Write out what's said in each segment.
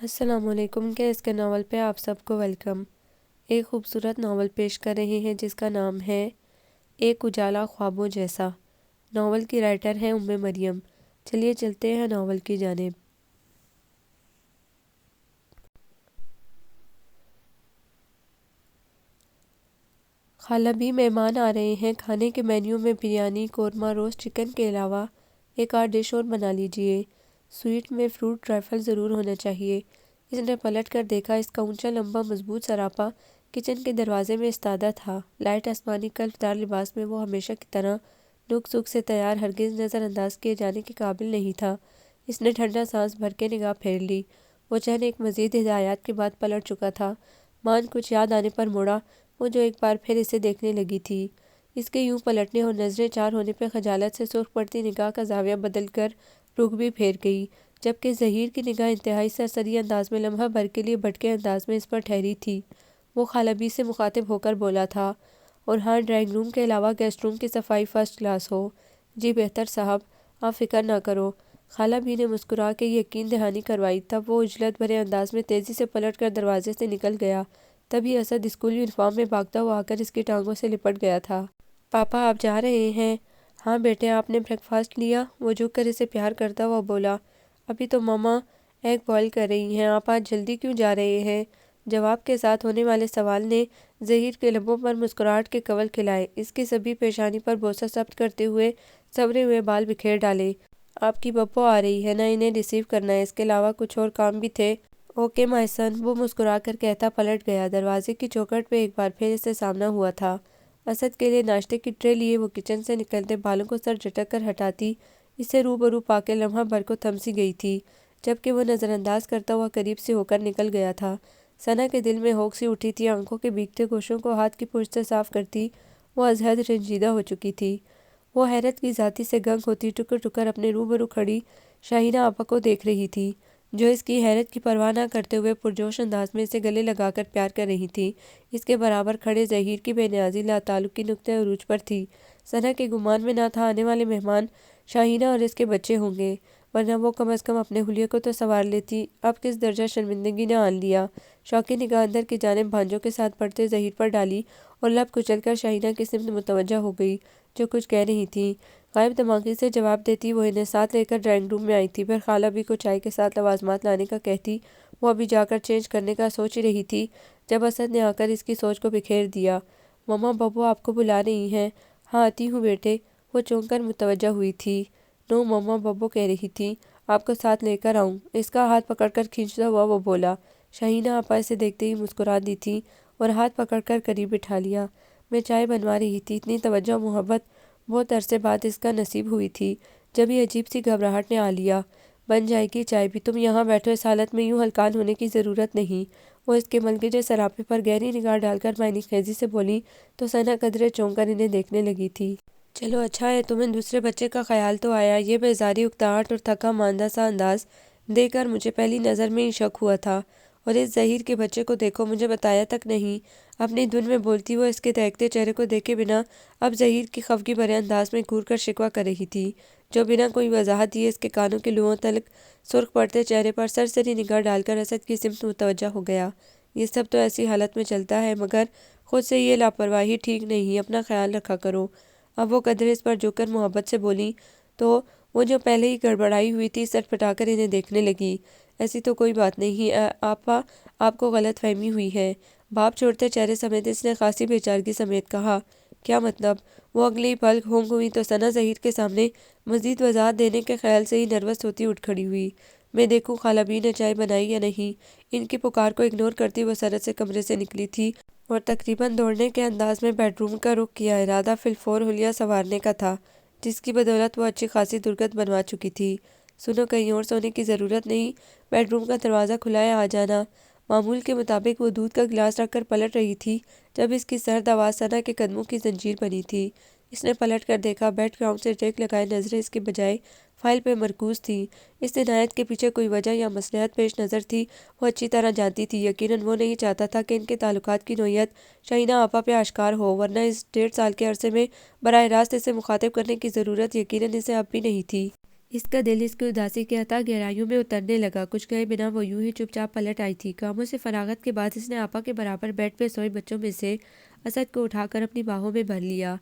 السلام علیکم کے اس کے ناول پہ آپ سب کو ویلکم۔ ایک خوبصورت ناول پیش کر رہے ہیں جس کا نام ہے ایک اجالا خوابوں جیسا۔ ناول کی رائٹر ہیں مریم۔ چلیے چلتے ہیں ناول کی جانب۔ خالہ بھی مہمان آ رہے ہیں، کھانے کے مینیو میں بریانی، قورمہ، روسٹ چکن کے علاوہ ایک آدھ ڈش اور بنا لیجئے۔ سویٹ میں فروٹ ٹرائفل ضرور ہونا چاہیے۔ اس نے پلٹ کر دیکھا، اس کا اونچا لمبا مضبوط سراپا کچن کے دروازے میں استادہ تھا۔ لائٹ آسمانی کلف دار لباس میں وہ ہمیشہ کی طرح نک سک سے تیار، ہرگز نظر انداز کیے جانے کے قابل نہیں تھا۔ اس نے ٹھنڈا سانس بھر کے نگاہ پھیر لی۔ وہ چہن ایک مزید ہدایات کے بعد پلٹ چکا تھا۔ مان کچھ یاد آنے پر مڑا، وہ جو ایک بار پھر اسے دیکھنے لگی تھی۔ اس کے یوں پلٹنے اور نظریں چار ہونے پہ خجالت سے سرخ پڑتی نگاہ کا زاویہ بدل کر رخ بھی پھیر گئی، جبکہ ظہیر کی نگاہ انتہائی سرسری انداز میں لمحہ بھر کے لیے بھٹکے انداز میں اس پر ٹھہری تھی۔ وہ خالہ بی سے مخاطب ہو کر بولا تھا، اور ہاں، ڈرائنگ روم کے علاوہ گیسٹ روم کی صفائی فرسٹ کلاس ہو۔ جی بہتر صاحب، آپ فکر نہ کرو۔ خالہ بی نے مسکرا کے یقین دہانی کروائی۔ تب وہ عجلت بھرے انداز میں تیزی سے پلٹ کر دروازے سے نکل گیا۔ تبھی اسد اسکول یونیفارم میں بھاگتا ہوا آ کر اس کی ٹانگوں سے لپٹ گیا تھا۔ پاپا آپ جا رہے ہیں؟ ہاں بیٹے، آپ نے بریک فاسٹ لیا؟ وہ جھک کر اسے پیار کرتا ہوا بولا۔ ابھی تو ماما ایگ بوائل کر رہی ہیں، آپ آج جلدی کیوں جا رہے ہیں؟ جواب کے ساتھ ہونے والے سوال نے ظہیر کے لبوں پر مسکراہٹ کے کنول کھلائے، اس کی سبھی پیشانی پر بوسہ ثبت کرتے ہوئے سنورے ہوئے بال بکھیر ڈالے۔ آپ کی ببو آ رہی ہے نا، انہیں ریسیو کرنا ہے، اس کے علاوہ کچھ اور کام بھی تھے۔ اوکے مائی سن، وہ مسکرا کر کہتا پلٹ گیا۔ دروازے کی چوکھٹ پہ ایک بار پھر اسے سامنا ہوا تھا۔ اسد کے لیے ناشتے کی ٹرے لیے وہ کچن سے نکلتے بالوں کو سر جھٹک کر ہٹاتی اسے روبرو پا کے لمحہ بھر کو تھم سی گئی تھی، جبکہ وہ نظر انداز کرتا ہوا قریب سے ہو کر نکل گیا تھا۔ ثنا کے دل میں ہوک سی اٹھی تھی، آنکھوں کے بھیگتے گوشوں کو ہاتھ کی پشت سے صاف کرتی وہ از حد رنجیدہ ہو چکی تھی۔ وہ حیرت کی ذاتی سے گنگ ہوتی ٹکر ٹکر اپنے روبرو کھڑی شاہینہ آپا کو دیکھ رہی تھی، جو اس کی حیرت کی پرواہ نہ کرتے ہوئے پرجوش انداز میں اسے گلے لگا کر پیار کر رہی تھی۔ اس کے برابر کھڑے ظہیر کی بے نیازی لا تعلق کی نقطۂ عروج پر تھی۔ ثنا کے گمان میں نہ تھا آنے والے مہمان شاہینہ اور اس کے بچے ہوں گے، ورنہ وہ کم از کم اپنے حلیے کو تو سنوار لیتی۔ اب کس درجہ شرمندگی نے آن لیا۔ شوقی نگاہ اندر کی جانب بھانجوں کے ساتھ پڑھتے ظہیر پر ڈالی اور لب کچل کر شاہینہ کی سمت متوجہ ہو گئی، جو کچھ کہہ رہی تھی۔ غائب دماغی سے جواب دیتی وہ انہیں ساتھ لے کر ڈرائنگ روم میں آئی تھی۔ پھر خالہ بی کو چائے کے ساتھ لوازمات لانے کا کہتی وہ ابھی جا کر چینج کرنے کا سوچ ہی رہی تھی، جب اسد نے آ کر اس کی سوچ کو بکھیر دیا۔ مما ببو آپ کو بلا رہی ہیں؟ ہاں آتی ہوں بیٹے، وہ چونک کر متوجہ ہوئی تھی۔ نو مما ببو کہہ رہی تھی آپ کو ساتھ لے کر آؤں؟ اس کا ہاتھ پکڑ کر کھینچتا ہوا وہ بولا۔ شاہینہ آپا اسے دیکھتے ہی مسکرا دی تھی اور ہاتھ پکڑ کر قریب بٹھا لیا۔ میں چائے بنوا رہی تھی، اتنی توجہ محبت بہت عرصے بعد اس کا نصیب ہوئی تھی، جب یہ عجیب سی گھبراہٹ نے آ لیا۔ بن جائے گی چائے بھی، تم یہاں بیٹھو، اس حالت میں یوں ہلکان ہونے کی ضرورت نہیں۔ وہ اس کے ملگجے سراپے پر گہری نگاہ ڈال کر معنی خیزی سے بولی تو ثنا قدرے چونک کر انہیں دیکھنے لگی تھی۔ چلو اچھا ہے، تمہیں دوسرے بچے کا خیال تو آیا۔ یہ بیزاری، اکتاہٹ اور تھکا ماندہ سا انداز دیکھ کر مجھے پہلی نظر میں ہی شک ہوا تھا۔ اور اس ظہیر کے بچے کو دیکھو، مجھے بتایا تک نہیں۔ اپنی دھن میں بولتی وہ اس کے دہکتے چہرے کو دیکھے بنا اب ظہیر کی خفگی بھرے انداز میں گھور کر شکوہ کر رہی تھی، جو بنا کوئی وضاحت دیے اس کے کانوں کے لوؤں تلک سرخ پڑتے چہرے پر سرسری نگاہ ڈال کر اسد کی سمت متوجہ ہو گیا۔ یہ سب تو ایسی حالت میں چلتا ہے، مگر خود سے یہ لاپرواہی ٹھیک نہیں، اپنا خیال رکھا کرو۔ اب وہ قدرے اس پر جھک کر محبت سے بولی تو وہ جو پہلے ہی گڑبڑائی ہوئی تھی سر پھٹا کر انہیں دیکھنے لگی۔ ایسی تو کوئی بات نہیں آپا، آپ کو غلط فہمی ہوئی ہے، بھاپ چھوڑتے چہرے سمیت اس نے خاصی بے چارگی سمیت کہا۔ کیا مطلب؟ وہ اگلے ہی پل ہونک ہوئی تو ثنا ظہیر کے سامنے مزید وضاحت دینے کے خیال سے ہی نروس ہوتی اٹھ کھڑی ہوئی۔ میں دیکھوں خالہ بی نے چائے بنائی یا نہیں؟ ان کی پکار کو اگنور کرتی وہ سرعت سے کمرے سے نکلی تھی اور تقریباً دوڑنے کے انداز میں بیڈ روم کا رخ کیا۔ ارادہ فی الفور حلیہ سنوارنے کا تھا، جس کی بدولت وہ اچھی خاصی درگت بنوا چکی تھی۔ سنو، کہیں اور سونے کی ضرورت نہیں، بیڈ روم کا دروازہ کھلا ہے، آ جانا۔ معمول کے مطابق وہ دودھ کا گلاس رکھ کر پلٹ رہی تھی جب اس کی سرد آواز ثنا کے قدموں کی زنجیر بنی تھی۔ اس نے پلٹ کر دیکھا، بیک گراؤنڈ سے ٹیک لگائے نظریں اس کے بجائے فائل پہ مرکوز تھیں۔ اس عنایت کے پیچھے کوئی وجہ یا مصلحت پیش نظر تھی وہ اچھی طرح جانتی تھی۔ یقیناً وہ نہیں چاہتا تھا کہ ان کے تعلقات کی نوعیت شاہینہ آپا پہ آشکار ہو، ورنہ اس 1.5 سال کے عرصے میں براہ راست اسے مخاطب کرنے کی ضرورت یقیناً اسے اب بھی نہیں تھی۔ اس کا دل اس کی اداسی کے عطا گہرائیوں میں اترنے لگا۔ کچھ کہے بنا وہ یوں ہی چپ چاپ پلٹ آئی تھی۔ کاموں سے فراغت کے بعد اس نے آپا کے برابر بیڈ پہ سوئے بچوں میں سے اسد کو اٹھا کر اپنی باہوں میں بھر لیا۔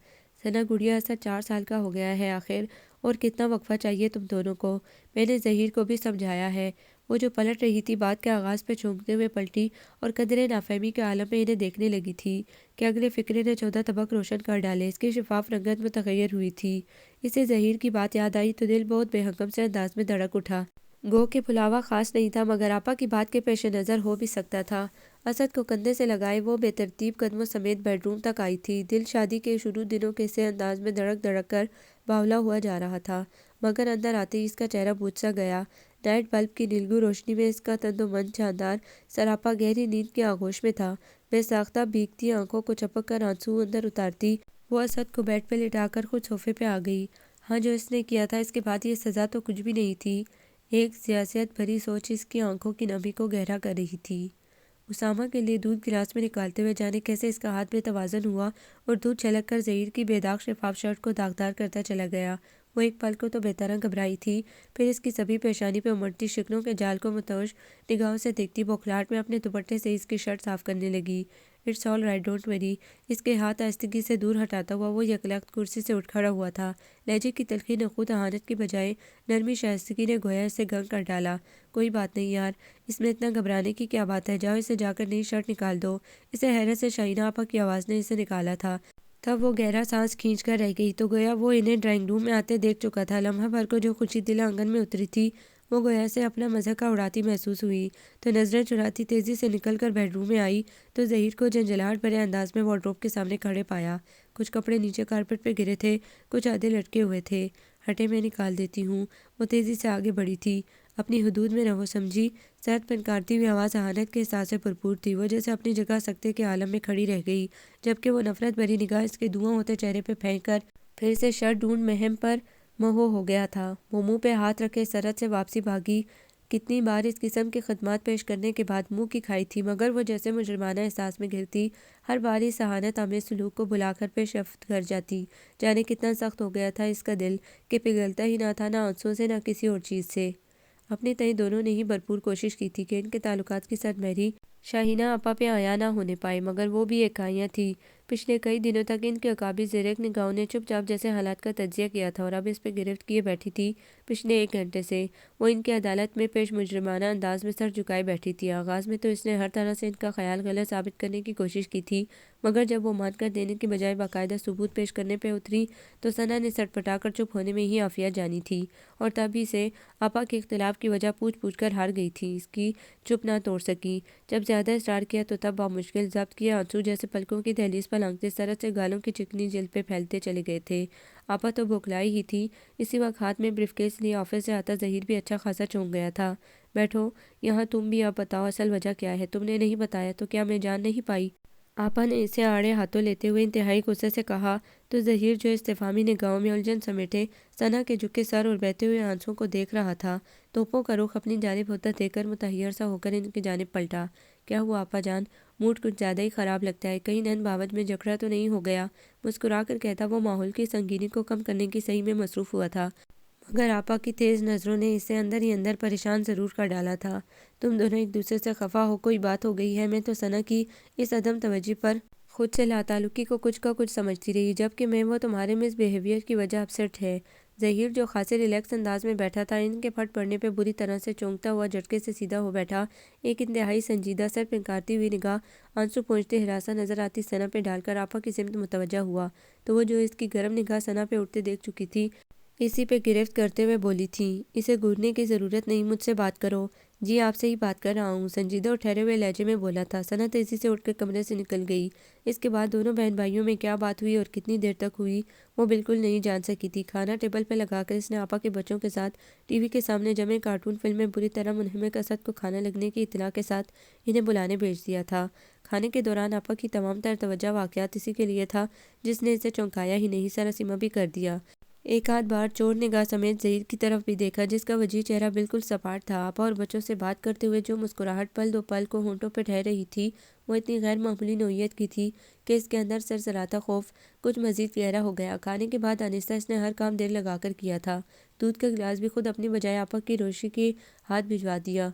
ثنا گڑیا، اسد 4 سال کا ہو گیا ہے آخر، اور کتنا وقفہ چاہیے تم دونوں کو؟ میں نے ظہیر کو بھی سمجھایا ہے۔ وہ جو پلٹ رہی تھی بات کے آغاز پہ چونکتے ہوئے پلٹی اور قدرے نافہمی کے عالم میں انہیں دیکھنے لگی تھی کہ اگلے فقرے نے 14 طبق روشن کر ڈالے۔ اس کی شفاف رنگت متغیر ہوئی تھی۔ اسے ظہیر کی بات یاد آئی تو دل بہت بے حکم سے انداز میں دھڑک اٹھا۔ گو کہ بھلاوا خاص نہیں تھا مگر آپا کی بات کے پیش نظر ہو بھی سکتا تھا۔ اسد کو کندھے سے لگائے وہ بے ترتیب قدموں سمیت بیڈ روم تک آئی تھی۔ دل شادی کے شروع دنوں کے سے انداز میں دھڑک دھڑک کر باولا ہوا جا رہا تھا، مگر اندر آتے ہی اس کا چہرہ بجھ سا گیا۔ نائٹ بلب کی نیلگوں روشنی میں اس کا تن و من شاندار سراپا گہری نیند کی آغوش میں تھا۔ بے ساختہ بھیگتی آنکھوں کو چپک کر آنسو اندر اتارتی وہ اسد کو بیڈ پہ لٹا کر خود صوفے پہ آ گئی۔ ہاں، جو اس نے کیا تھا اس کے بعد یہ سزا تو کچھ بھی نہیں تھی۔ ایک سیاست بھری سوچ اس کی آنکھوں کی نمی کو گہرا کر رہی تھی۔ اسامہ کے لیے دودھ گلاس میں نکالتے ہوئے جانے کیسے اس کا ہاتھ بے توازن ہوا اور دودھ چھلک کر ظہیر کی بے داغ شفاف شرٹ کو داغدار کرتا چلا گیا۔ وہ ایک پل کو تو بے طرح گھبرائی تھی، پھر اس کی سبھی پیشانی پہ امڑتی شکنوں کے جال کو متوش نگاہوں سے دیکھتی بوکھلاہٹ میں اپنے دوپٹے سے اس کی شرٹ صاف کرنے لگی۔ It's all right, don't worry. اس کے ہاتھ آہستگی سے دور ہٹاتا ہوا وہ یکلخت کرسی سے اٹھ کھڑا ہوا تھا۔ لہجے کی تلخی نخوت اہانت کی بجائے نرمی شائستگی نے گویا اسے گنگ کر ڈالا۔ کوئی بات نہیں یار، اس میں اتنا گھبرانے کی کیا بات ہے؟ جاؤ اسے جا کر نئی شرٹ نکال دو۔ اسے حیرت سے شاہینہ آپا کی آواز نے اسے نکالا تھا۔ تب وہ گہرا سانس کھینچ کر رہ گئی تو گویا وہ انہیں ڈرائنگ روم میں آتے دیکھ چکا تھا۔ لمحہ بھر کو جو خوشی دل آنگن میں اتری تھی وہ گویا سے اپنا مضحکہ اڑاتی محسوس ہوئی، تو نظریں چراتی تیزی سے نکل کر بیڈ روم میں آئی تو ظہیر کو جھنجھلاہٹ بھرے انداز میں وارڈروب کے سامنے کھڑے پایا۔ کچھ کپڑے نیچے کارپٹ پہ گرے تھے، کچھ آدھے لٹکے ہوئے تھے۔ ہٹے، میں نکال دیتی ہوں۔ وہ تیزی سے آگے بڑھی تھی۔ اپنی حدود میں رہو سمجھی؟ سرد پنکارتی ہوئی آواز اہانت کے احساس سے بھرپور تھی۔ وہ جیسے اپنی جگہ سکتے کے عالم میں کھڑی رہ گئی، جبکہ وہ نفرت بھری نگاہ اس کے دھواں ہوتے چہرے پہ پھینک کر پھر سے شرٹ ڈھونڈ مہم پر مہو ہو گیا تھا۔ وہ منہ پہ ہاتھ رکھے سرحد سے واپسی بھاگی۔ کتنی بار اس قسم کی خدمات پیش کرنے کے بعد منہ کی کھائی تھی، مگر وہ جیسے مجرمانہ احساس میں گرتی، ہر بار اس اہانت آمیز سلوک کو بھلا کر پیش رفت کر جاتی۔ جانے کتنا سخت ہو گیا تھا اس کا دل کہ پگھلتا ہی نہ تھا، نہ آنسوؤں سے نہ کسی اور چیز سے۔ اپنے تئیں دونوں نے ہی بھرپور کوشش کی تھی کہ ان کے تعلقات کی سرد مہری شاہینہ آپا پہ عیاں نہ ہونے پائے، مگر وہ بھی ایکائیاں تھیں۔ پچھلے کئی دنوں تک ان کے اکابر زیرک نگاہوں نے چپ چاپ جیسے حالات کا تجزیہ کیا تھا اور اب اس پہ گرفت کیے بیٹھی تھی۔ پچھلے 1 گھنٹے سے وہ ان کی عدالت میں پیش مجرمانہ انداز میں سر جھکائے بیٹھی تھی۔ آغاز میں تو اس نے ہر طرح سے ان کا خیال غلط ثابت کرنے کی کوشش کی تھی، مگر جب وہ مان کر دینے کی بجائے باقاعدہ ثبوت پیش کرنے پہ اتری تو ثنا نے سٹ پٹا کر چپ ہونے میں ہی عافیت جانی تھی، اور تب ہی سے آپا کے اختلاف کی وجہ پوچھ پوچھ کر ہار گئی تھی۔ اس کی چپ نہ توڑ سکی۔ جب زیادہ اصرار کیا تو تب بامشکل ضبط کیے آنسو جیسے پلکوں کی دہلیز پر لانگتے سرد سے گالوں کی چکنی جلد پہ پھیلتے چلے گئے تھے۔ آپا تو بوکھلائی ہی تھی۔ اسی وقت ہاتھ میں بریف کیس لیے آفس سے آتا ظہیر بھی اچھا خاصا چونک گیا تھا۔ بیٹھو یہاں، تم بھی اب بتاؤ اصل وجہ کیا ہے؟ تم نے نہیں بتایا تو کیا میں جان نہیں پائی؟ آپا نے اسے آڑے ہاتھوں لیتے ہوئے انتہائی غصے سے کہا تو ظہیر جو استفہامی نگاہوں میں الجھن سمیٹے ثنا کے جھکے سر اور بہتے ہوئے آنسوؤں کو دیکھ رہا تھا، توپوں کا رخ اپنی جانب ہوتا دیکھ کر متحیر سا ہو کر ان کی جانب پلٹا۔ کیا ہوا آپا جان؟ موڈ کچھ زیادہ ہی خراب لگتا ہے، کہیں نین باوج میں جھگڑا تو نہیں ہو گیا؟ مسکرا کر کہتا وہ ماحول کی سنگینی کو کم کرنے کی سعی میں مصروف ہوا تھا، مگر آپا کی تیز نظروں نے اسے اندر ہی اندر پریشان ضرور کر ڈالا تھا۔ تم دونوں ایک دوسرے سے خفا ہو، کوئی بات ہو گئی ہے؟ میں تو ثنا کی اس عدم توجہی پر خود سے لاتعلقی کو کچھ کا کچھ سمجھتی رہی، جبکہ میں وہ تمہارے مس بیہیویئر کی وجہ اپسیٹ ہے۔ ظہیر جو خاصے ریلیکس انداز میں بیٹھا تھا، ان کے پھٹ پڑنے پہ بری طرح سے چونکتا ہوا جھٹکے سے سیدھا ہو بیٹھا۔ ایک انتہائی سنجیدہ سر پنکارتی ہوئی نگاہ آنسو پونچھتے ہراساں نظر آتی ثنا پہ ڈال کر آپا کی سمت متوجہ ہوا تو وہ جو اس کی گرم نگاہ ثنا پہ اٹھتے دیکھ چکی تھی، اسی پہ گرفت کرتے ہوئے بولی تھی اسے گھورنے کی ضرورت نہیں، مجھ سے بات کرو۔ جی آپ سے ہی بات کر رہا ہوں، سنجیدہ اور ٹھہرے ہوئے لہجے میں بولا تھا۔ ثنا تیزی سے اٹھ کر کمرے سے نکل گئی۔ اس کے بعد دونوں بہن بھائیوں میں کیا بات ہوئی اور کتنی دیر تک ہوئی وہ بالکل نہیں جان سکی تھی۔ کھانا ٹیبل پہ لگا کر اس نے آپا کے بچوں کے ساتھ ٹی وی کے سامنے جمے کارٹون فلم میں بری طرح منہمک اسد کو کھانا لگنے کی اطلاع کے ساتھ انہیں بلانے بھیج دیا تھا۔ کھانے کے دوران آپا کی تمام تر توجہ واقعات اسی کے لیے تھا جس نے اسے چونکایا ہی نہیں، سراسیمہ بھی کر دیا۔ ایک آدھ بار چور نگاہ سمیت ظہیر کی طرف بھی دیکھا جس کا وجیح چہرہ بالکل سپاٹ تھا۔ آپا اور بچوں سے بات کرتے ہوئے جو مسکراہٹ پل دو پل کو ہونٹوں پہ ٹھہر رہی تھی وہ اتنی غیر معمولی نوعیت کی تھی کہ اس کے اندر سرسراتا خوف کچھ مزید گہرا ہو گیا۔ کھانے کے بعد آہستہ اس نے ہر کام دل لگا کر کیا تھا دودھ کا گلاس بھی خود اپنی بجائے آپا کی روشی کے ہاتھ بھجوا دیا،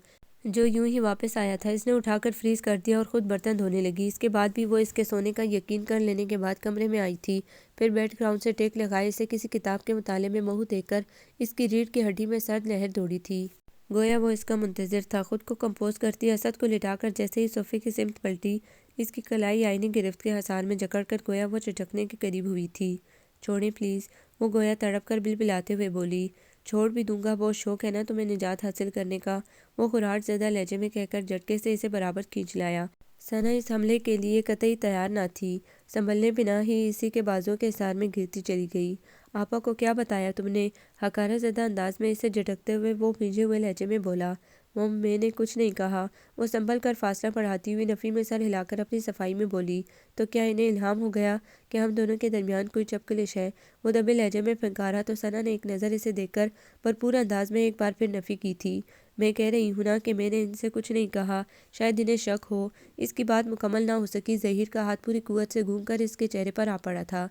جو یوں ہی واپس آیا تھا۔ اس نے اٹھا کر فریز کر دیا اور خود برتن دھونے لگی۔ اس کے بعد بھی وہ اس کے سونے کا یقین کر لینے کے بعد کمرے میں آئی تھی۔ پھر بیڈ گراؤنڈ سے ٹیک لگائے اسے کسی کتاب کے مطالعے میں مہو دیکھ کر اس کی ریڑھ کی ہڈی میں سرد لہر دوڑی تھی۔ گویا وہ اس کا منتظر تھا۔ خود کو کمپوز کرتی اسد کو لٹا کر جیسے ہی صوفے کی سمت پلٹی، اس کی کلائی آئینی گرفت کے حصار میں جکڑ کر گویا وہ چٹکنے کے قریب ہوئی تھی۔ چھوڑیں پلیز، وہ گویا تڑپ کر بلبلاتے ہوئے بولی۔ چھوڑ بھی دوں گا، بہت شوق ہے نا تمہیں نجات حاصل کرنے کا، وہ خراٹ زدہ لہجے میں کہہ کر جھٹکے سے اسے برابر کھینچ لایا۔ ثنا اس حملے کے لیے قطعی تیار نہ تھی، سنبھلنے بنا ہی اسی کے بازوؤں کے حصار میں گرتی چلی گئی۔ آپا کو کیا بتایا تم نے؟ حقارت زدہ انداز میں اسے جھٹکتے ہوئے وہ بھیجے ہوئے لہجے میں بولا۔ مم، میں نے کچھ نہیں کہا، وہ سنبھل کر فاصلہ بڑھاتی ہوئی نفی میں سر ہلا کر اپنی صفائی میں بولی۔ تو کیا انہیں الہام ہو گیا کہ ہم دونوں کے درمیان کوئی چپکلش ہے؟ وہ دبے لہجے میں پھنکارا تو ثنا نے ایک نظر اسے دیکھ کر بھرپور انداز میں ایک بار پھر نفی کی تھی۔ میں کہہ رہی ہوں نا کہ میں نے ان سے کچھ نہیں کہا، شاید انہیں شک ہو۔ اس کی بات مکمل نہ ہو سکی، ظہیر کا ہاتھ پوری قوت سے گھوم کر اس کے چہرے پر آ پڑا تھا۔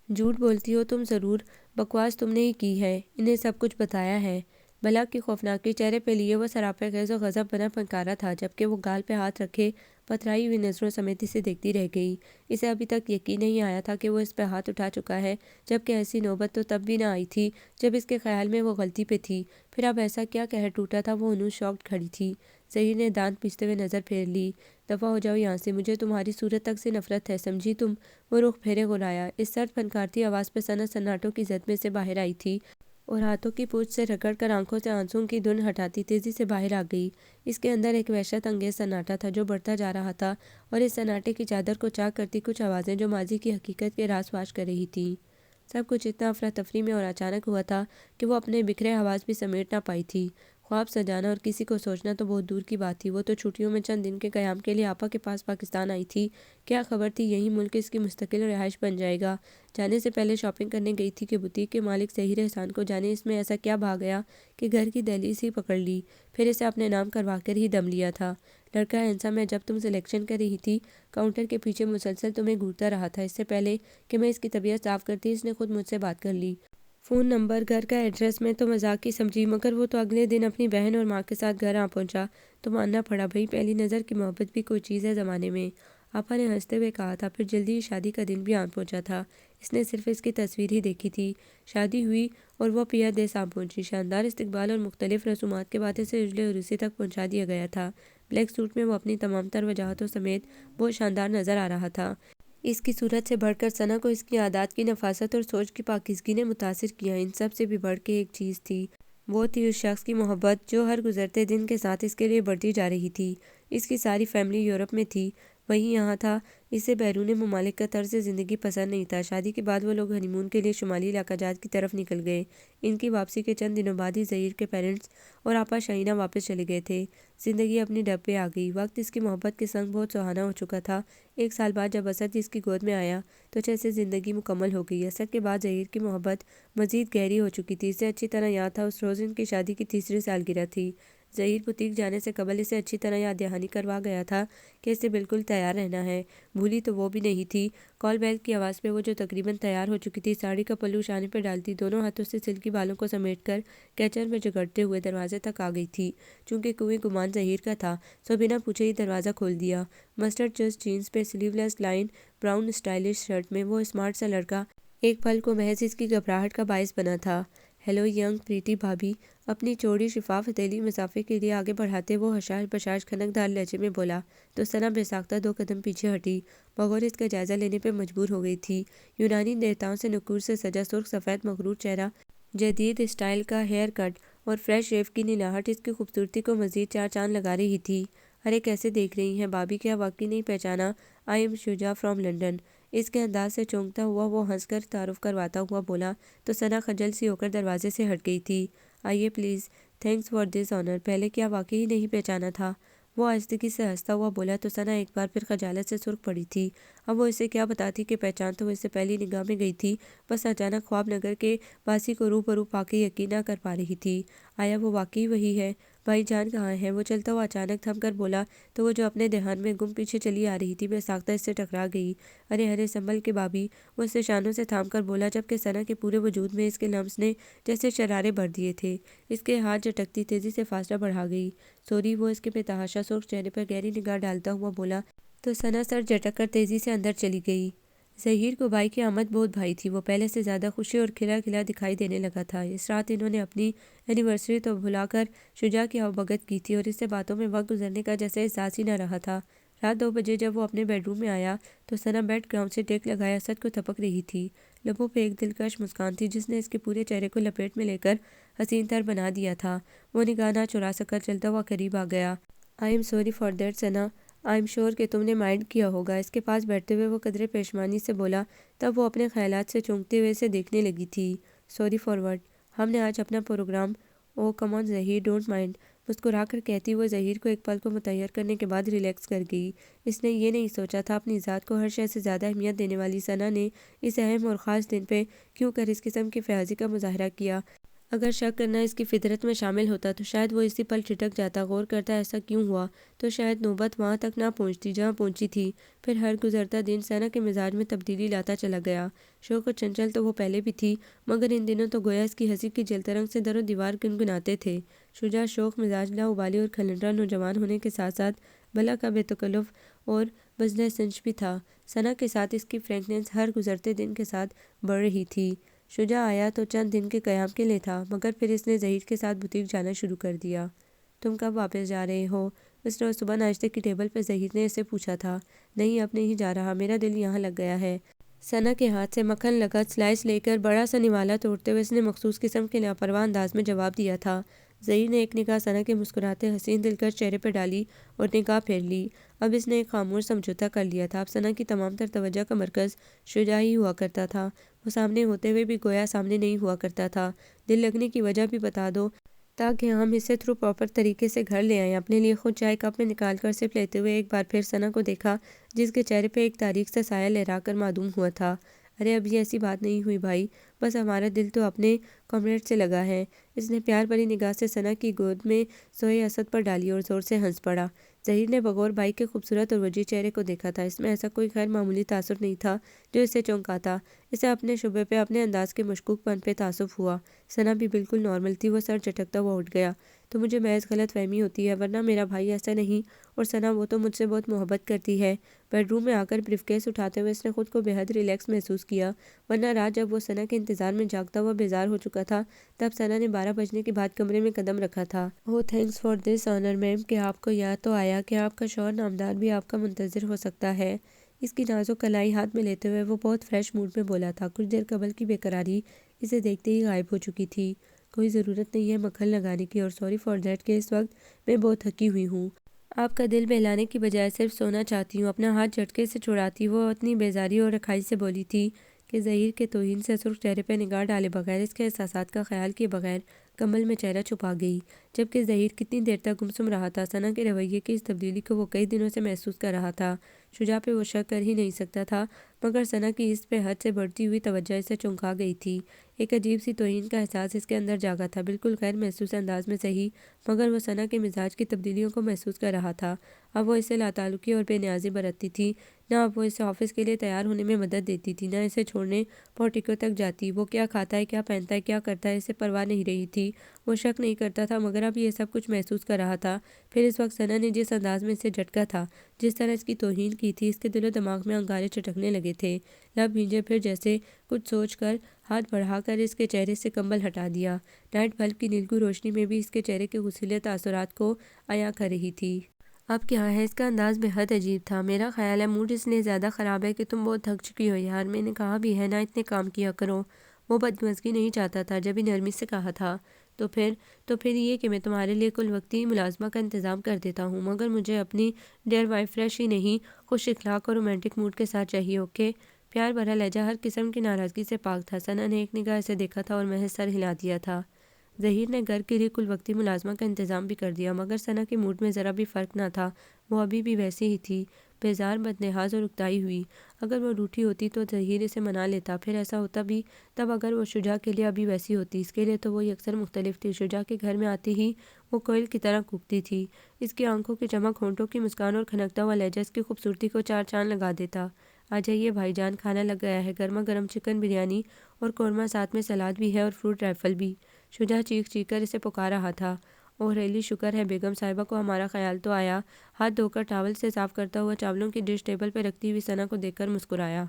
جھوٹ بولتی ہو تم ضرور، بکواس تم نے ہی کی ہے، انہیں سب کچھ بتایا ہے۔ بلا کی خوفناکی چہرے پہ لیے وہ سراپے غیظ و غضب بنا پھنکارا تھا، جبکہ وہ گال پہ ہاتھ رکھے پتھرائی ہوئی نظروں سمیت اسے دیکھتی رہ گئی۔ اسے ابھی تک یقین نہیں آیا تھا کہ وہ اس پہ ہاتھ اٹھا چکا ہے، جبکہ ایسی نوبت تو تب بھی نہ آئی تھی جب اس کے خیال میں وہ غلطی پہ تھی۔ پھر اب ایسا کیا قہر ٹوٹا تھا؟ وہ انو شاکڈ کھڑی تھی۔ ظہیر نے دانت پیستے ہوئے نظر پھیر لی۔ دفعہ ہو جاؤ یہاں سے، مجھے تمہاری صورت تک سے نفرت ہے، سمجھی تم؟ وہ رخ پھیرے غرایا۔ اس سرد پھنکارتی آواز پہ ثنا سناٹوں کی زد میں سے باہر آئی تھی اور ہاتھوں کی پوچھ سے رگڑ کر آنکھوں سے آنسوؤں کی دھند ہٹاتی تیزی سے باہر آ گئی۔ اس کے اندر ایک وحشت انگیز سناٹا تھا جو بڑھتا جا رہا تھا، اور اس سناٹے کی چادر کو چاک کرتی کچھ آوازیں جو ماضی کی حقیقت کے راز فاش کر رہی تھیں۔ سب کچھ اتنا افراتفری میں اور اچانک ہوا تھا کہ وہ اپنے بکھرے حواس بھی سمیٹ نہ پائی تھی۔ خواب سجانا اور کسی کو سوچنا تو بہت دور کی بات تھی، وہ تو چھٹیوں میں چند دن کے قیام کے لیے آپا کے پاس پاکستان آئی تھی۔ کیا خبر تھی یہی ملک اس کی مستقل رہائش بن جائے گا؟ جانے سے پہلے شاپنگ کرنے گئی تھی کہ بوتیک کے مالک ظہیر احسان کو جانے اس میں ایسا کیا بھا گیا کہ گھر کی دہلیز ہی پکڑ لی، پھر اسے اپنے نام کروا کر ہی دم لیا تھا۔ لڑکا ہینسم ہے، جب تم سلیکشن کر رہی تھی کاؤنٹر کے پیچھے مسلسل تمہیں گھورتا رہا تھا۔ اس سے پہلے کہ میں اس کی طبیعت صاف کرتی اس نے خود مجھ سے بات کر لی، فون نمبر، گھر کا ایڈریس۔ میں تو مذاق کی سمجھی، مگر وہ تو اگلے دن اپنی بہن اور ماں کے ساتھ گھر آ پہنچا تو ماننا پڑا بھئی، پہلی نظر کی محبت بھی کوئی چیز ہے زمانے میں، آپا نے ہنستے ہوئے کہا تھا۔ پھر جلدی ہی شادی کا دن بھی آن پہنچا تھا، اس نے صرف اس کی تصویر ہی دیکھی تھی۔ شادی ہوئی اور وہ پیا دیس آ پہنچی۔ شاندار استقبال اور مختلف رسومات کے بعد اسے عجلِ عروسی تک پہنچا دیا گیا تھا۔ بلیک سوٹ میں وہ اپنی تمام تر وجاہتوں سمیت بہت شاندار نظر آ رہا تھا۔ اس کی صورت سے بڑھ کر ثنا کو اس کی عادات کی نفاست اور سوچ کی پاکیزگی نے متاثر کیا۔ ان سب سے بھی بڑھ کے ایک چیز تھی، وہ تھی اس شخص کی محبت جو ہر گزرتے دن کے ساتھ اس کے لیے بڑھتی جا رہی تھی۔ اس کی ساری فیملی یورپ میں تھی، وہی یہاں تھا۔ اسے بیرون ممالک کا طرز زندگی پسند نہیں تھا۔ شادی کے بعد وہ لوگ ہنی مون کے لیے شمالی علاقہ جات کی طرف نکل گئے۔ ان کی واپسی کے چند دنوں بعد ہی ظہیر کے پیرنٹس اور آپا شاہینہ واپس چلے گئے تھے۔ زندگی اپنی ڈب پہ آ گئی۔ وقت اس کی محبت کے سنگ بہت سہانا ہو چکا تھا۔ 1 سال بعد جب اسد اس کی گود میں آیا تو جیسے زندگی مکمل ہو گئی۔ اسد کے بعد ظہیر کی محبت مزید گہری ہو چکی تھی۔ اسے اچھی طرح یاد تھا اس روز ان کی شادی کی 3ری سالگرہ تھی۔ ظہیر بوتیک جانے سے قبل اسے اچھی طرح یاد دہانی کروا گیا تھا کہ اسے بالکل تیار رہنا ہے۔ بھولی تو وہ بھی نہیں تھی۔ کال بیل کی آواز پہ وہ جو تقریباً تیار ہو چکی تھی، ساڑی کا پلو شانے پہ ڈالتی دونوں ہاتھوں سے سلکی بالوں کو سمیٹ کر کیچر میں جگڑتے ہوئے دروازے تک آ گئی تھی۔ چونکہ کوئی گمان ظہیر کا تھا، سو بنا پوچھے ہی دروازہ کھول دیا۔ مسٹرڈ جسٹ جینز پہ سلیو لیس لائن براؤن اسٹائلش شرٹ میں وہ اسمارٹ سا لڑکا ایک پل کو محض اس کی گھبراہٹ کا باعث بنا تھا۔ ہیلو ینگ پریٹی بھابھی، اپنی چوڑی شفاف ہتھیلی مسافے کے لیے آگے بڑھاتے وہ حشاش بشاش کھنک دار لہجے میں بولا تو ثنا بے ساختہ 2 قدم پیچھے ہٹی، بغور اس کا جائزہ لینے پہ مجبور ہو گئی تھی۔ یونانی دیوتاؤں سے نقوش سے سجا سرخ سفید مغرور چہرہ، جدید اسٹائل کا ہیئر کٹ اور فریش شیو کی نیلاہٹ اس کی خوبصورتی کو مزید 4 چاند لگا رہی تھی۔ ارے کیسے دیکھ رہی ہیں بھابھی، کیا واقعی نہیں پہچانا؟ I am Shuja from London. اس کے انداز سے چونکتا ہوا وہ ہنس کر تعارف کرواتا ہوا بولا تو ثنا خجل سی ہو کر دروازے سے ہٹ گئی تھی۔ آئیے please, thanks for this owner. پہلے کیا واقعی نہیں پہچانا تھا؟ وہ آہستگی سے ہنستا ہوا بولا تو ثنا ایک بار پھر خجالت سے سرخ پڑی تھی۔ اب وہ اسے کیا بتاتی کہ پہچان تو وہ اس سے پہلی نگاہ میں گئی تھی، بس اچانک خواب نگر کے باسی کو روبرو پا کے یقین نہ کر پا رہی تھی۔ آیا وہ واقعی وہی ہے؟ بھائی جان کہاں ہیں؟ وہ چلتا ہوا اچانک تھم کر بولا تو وہ جو اپنے دھیان میں گم پیچھے چلی آ رہی تھی بے ساختہ اس سے ٹکرا گئی۔ ارے ارے سنبھل کے بھابھی، وہ اسے شانوں سے تھام کر بولا، جبکہ ثنا کے پورے وجود میں اس کے لمس نے جیسے شرارے بھر دیے تھے۔ اس کے ہاتھ جھٹکتی تیزی سے فاصلہ بڑھا گئی۔ سوری، وہ اس کے بے تحاشا سرخ چہرے پر گہری نگاہ ڈالتا ہوا بولا تو ثنا سر جھٹک کر تیزی سے اندر چلی گئی۔ ظہیر کو بھائی کی آمد بہت بھائی تھی۔ وہ پہلے سے زیادہ خوشی اور کھلا کھلا دکھائی دینے لگا تھا۔ اس رات انہوں نے اپنی اینیورسری تو بھلا کر شجاع کی آؤبھگت کی تھی اور اس سے باتوں میں وقت گزرنے کا جیسے احساس ہی نہ رہا تھا۔ رات 2 بجے جب وہ اپنے بیڈ روم میں آیا تو ثنا بیڈ گراؤنڈ سے ٹیک لگائے اسد کو تھپک رہی تھی۔ لبوں پہ ایک دلکش مسکان تھی جس نے اس کے پورے چہرے کو لپیٹ میں لے کر حسین تر بنا دیا تھا۔ وہ نگاہ نہ چرا سکا، چلتا ہوا قریب آ گیا۔ I am sorry for that Sana, I am sure کہ تم نے مائنڈ کیا ہوگا۔ اس کے پاس بیٹھتے ہوئے وہ قدرے پشیمانی سے بولا، تب وہ اپنے خیالات سے چونکتے ہوئے اسے دیکھنے لگی تھی۔ Sorry for what? ہم نے آج اپنا programme, oh come on Zaheer, don't mind, مسکرا کر کہتی وہ ظہیر کو ایک پل کو متحیر کرنے کے بعد ریلیکس کر گئی۔ اس نے یہ نہیں سوچا تھا اپنی ذات کو ہر شے سے زیادہ اہمیت دینے والی ثنا نے اس اہم اور خاص دن پہ کیوں کر اس قسم کی فیاضی کا مظاہرہ کیا۔ اگر شک کرنا اس کی فطرت میں شامل ہوتا تو شاید وہ اسی پل ٹھٹک جاتا، غور کرتا ایسا کیوں ہوا، تو شاید نوبت وہاں تک نہ پہنچتی جہاں پہنچی تھی۔ پھر ہر گزرتا دن ثنا کے مزاج میں تبدیلی لاتا چلا گیا۔ شوق و چنچل تو وہ پہلے بھی تھی، مگر ان دنوں تو گویا اس کی ہنسی کی جلترنگ سے در و دیوار گنگناتے تھے۔ شجاع شوخ مزاج، لاابالی اور کھلنڈرا نوجوان ہونے کے ساتھ ساتھ بلا کا بے تکلف اور بزدل سنج بھی تھا۔ ثنا کے ساتھ اس کی فرینکنیس ہر گزرتے دن کے ساتھ بڑھ رہی تھی۔ شجاع آیا تو چند دن کے قیام کے لیے تھا، مگر پھر اس نے ظہیر کے ساتھ بوتیک جانا شروع کر دیا۔ تم کب واپس جا رہے ہو؟ اس روز صبح ناشتے کی ٹیبل پہ ظہیر نے اسے پوچھا تھا۔ نہیں، اب نہیں جا رہا، میرا دل یہاں لگ گیا ہے۔ ثنا کے ہاتھ سے مکھن لگا سلائس لے کر بڑا سا نوالا توڑتے ہوئے اس نے مخصوص قسم کے لاپرواہ انداز میں جواب دیا تھا۔ ظہیر نے ایک نگاہ ثنا کے مسکراتے حسین دلکش چہرے پہ ڈالی اور نگاہ پھیر لی۔ اب اس نے ایک خاموش سمجھوتہ کر لیا تھا۔ اب ثنا کی تمام تر توجہ کا مرکز شجاع ہی ہوا کرتا تھا۔ وہ سامنے ہوتے ہوئے بھی گویا سامنے نہیں ہوا کرتا تھا۔ دل لگنے کی وجہ بھی بتا دو تاکہ ہم اسے تھرو پراپر طریقے سے گھر لے آئیں۔ اپنے لیے خود چائے کپ میں نکال کر سپ لیتے ہوئے ایک بار پھر ثنا کو دیکھا جس کے چہرے پہ ایک تاریک سا سایہ لہرا کر معدوم ہوا تھا۔ ارے ابھی ایسی بات نہیں ہوئی بھائی، بس ہمارا دل تو اپنے کامریڈ سے لگا ہے۔ اس نے پیار بھری نگاہ سے ثنا کی گود میں سوئے اسد پر ڈالی اور زور سے ہنس پڑا۔ ظہیر نے بغور بھائی کے خوبصورت اور وجیح چہرے کو دیکھا تھا۔ اس میں ایسا کوئی غیر معمولی تاثر نہیں تھا جو اسے چونکاتا۔ اسے اپنے شبے پہ، اپنے انداز کے مشکوک پن پہ تعصب ہوا۔ ثنا بھی بالکل نارمل تھی۔ وہ سر جھٹکتا ہوا اٹھ گیا تو مجھے محض غلط فہمی ہوتی ہے، ورنہ میرا بھائی ایسا نہیں۔ اور ثنا، وہ تو مجھ سے بہت محبت کرتی ہے۔ بیڈ روم میں آ کر بریف کیس اٹھاتے ہوئے اس نے خود کو بے حد ریلیکس محسوس کیا، ورنہ رات جب وہ ثنا کے انتظار میں جاگتا ہوا بیزار ہو چکا تھا تب ثنا نے 12 بجنے کے بعد کمرے میں قدم رکھا تھا۔ اوہ تھینکس فار دس آنر میم، کہ آپ کو یاد تو آیا کہ آپ کا شوہر نامدار بھی آپ کا منتظر ہو سکتا ہے۔ اس کی نازک کلائی ہاتھ میں لیتے ہوئے وہ بہت فریش موڈ میں بولا تھا۔ کچھ دیر قبل کی بے قراری اسے دیکھتے ہی غائب ہو چکی تھی۔ کوئی ضرورت نہیں ہے مکھن لگانے کی، اور سوری فار دیٹ کہ اس وقت میں بہت تھکی ہوئی ہوں۔ آپ کا دل بہلانے کی بجائے صرف سونا چاہتی ہوں۔ اپنا ہاتھ جھٹکے سے چھڑاتی وہ اتنی بیزاری اور رکھائی سے بولی تھی کہ ظہیر کے توہین سے سرخ چہرے پہ نگاہ ڈالے بغیر، اس کے احساسات کا خیال کیے بغیر کمبل میں چہرہ چھپا گئی۔ جبکہ ظہیر کتنی دیر تک گمسم رہا تھا، ثنا کے رویے کی اس تبدیلی کو وہ کئی دنوں سے محسوس کر رہا تھا۔ شجاع پہ وہ شک کر ہی نہیں سکتا تھا، مگر ثنا کی اس پہ حد سے بڑھتی ہوئی توجہ اسے چونکا گئی تھی۔ ایک عجیب سی توہین کا احساس اس کے اندر جاگا تھا، بالکل غیر محسوس انداز میں صحیح، مگر وہ ثنا کے مزاج کی تبدیلیوں کو محسوس کر رہا تھا۔ اب وہ اسے لاتعلقی اور بے نیازی برتتی تھی، نہ اب وہ اسے آفس کے لیے تیار ہونے میں مدد دیتی تھی، نہ اسے چھوڑنے پورٹیکو تک جاتی۔ وہ کیا کھاتا ہے، کیا پہنتا ہے، کیا کرتا ہے، اسے پرواہ نہیں رہی تھی۔ وہ شک نہیں کرتا تھا، مگر اب یہ سب کچھ محسوس کر رہا تھا۔ پھر اس وقت ثنا نے جس انداز میں اسے جھٹکا تھا، جس طرح اس کی توہین کی تھی، اس کے دل و دماغ میں انگارے چٹکنے لگے تھے۔ لب بھینجے، پھر جیسے کچھ سوچ کر ہاتھ بڑھا کر اس کے چہرے سے کمبل ہٹا دیا۔ نائٹ بلب کی نیلگوں روشنی میں بھی اس کے چہرے کے غصیلے تاثرات کو عیاں کر رہی تھی۔ اب کیا ہے؟ اس کا انداز بے حد عجیب تھا۔ میرا خیال ہے موڈ اس لیے زیادہ خراب ہے کہ تم بہت تھک چکی ہو یار، میں نے کہا بھی ہے نا اتنے کام کیا کرو۔ وہ بدمزگی نہیں چاہتا تھا، جب ہی نرمی سے کہا تھا تو پھر یہ کہ میں تمہارے لیے کل وقتی ملازمہ کا انتظام کر دیتا ہوں، مگر مجھے اپنی ڈیئر وائف فریش ہی نہیں، خوش اخلاق اور رومانٹک موڈ کے ساتھ چاہیے، اوکے؟ پیار بھرا لہجہ ہر قسم کی ناراضگی سے پاک تھا۔ ثنا نے ایک نگاہ اسے دیکھا تھا اور محض سر ہلا دیا تھا۔ ظہیر نے گھر کے لیے کل وقتی ملازمہ کا انتظام بھی کر دیا، مگر ثنا کے موڈ میں ذرا بھی فرق نہ تھا۔ وہ ابھی بھی ویسی ہی تھی، بیزار بدلحاظ اور اکتائی ہوئی۔ اگر وہ روٹھی ہوتی تو ظہیر اسے منا لیتا، پھر ایسا ہوتا بھی تب اگر وہ شجاع کے لیے ابھی ویسی ہوتی۔ اس کے لیے تو وہ یکسر مختلف تھی۔ شجاع کے گھر میں آتے ہی وہ کوئل کی طرح کوکتی تھی۔ اس کی آنکھوں کی چمک، ہونٹوں کی مسکان اور کھنکتا ہوا لہجہ اس کی خوبصورتی کو چار چاند لگا دیتا۔ آ جائیے بھائی جان، کھانا لگ گیا ہے۔ گرما گرم چکن بریانی اور قورمہ، ساتھ میں سلاد بھی ہے اور فروٹ رائفل بھی۔ شجاع چیخ چیخ کر اسے پکار رہا تھا۔ اوہ ریلی شکر ہے بیگم صاحبہ کو ہمارا خیال تو آیا۔ ہاتھ دھو کر ٹاول سے صاف کرتا ہوا چاولوں کی ڈش ٹیبل پہ رکھتی ہوئی ثنا کو دیکھ کر مسکرایا۔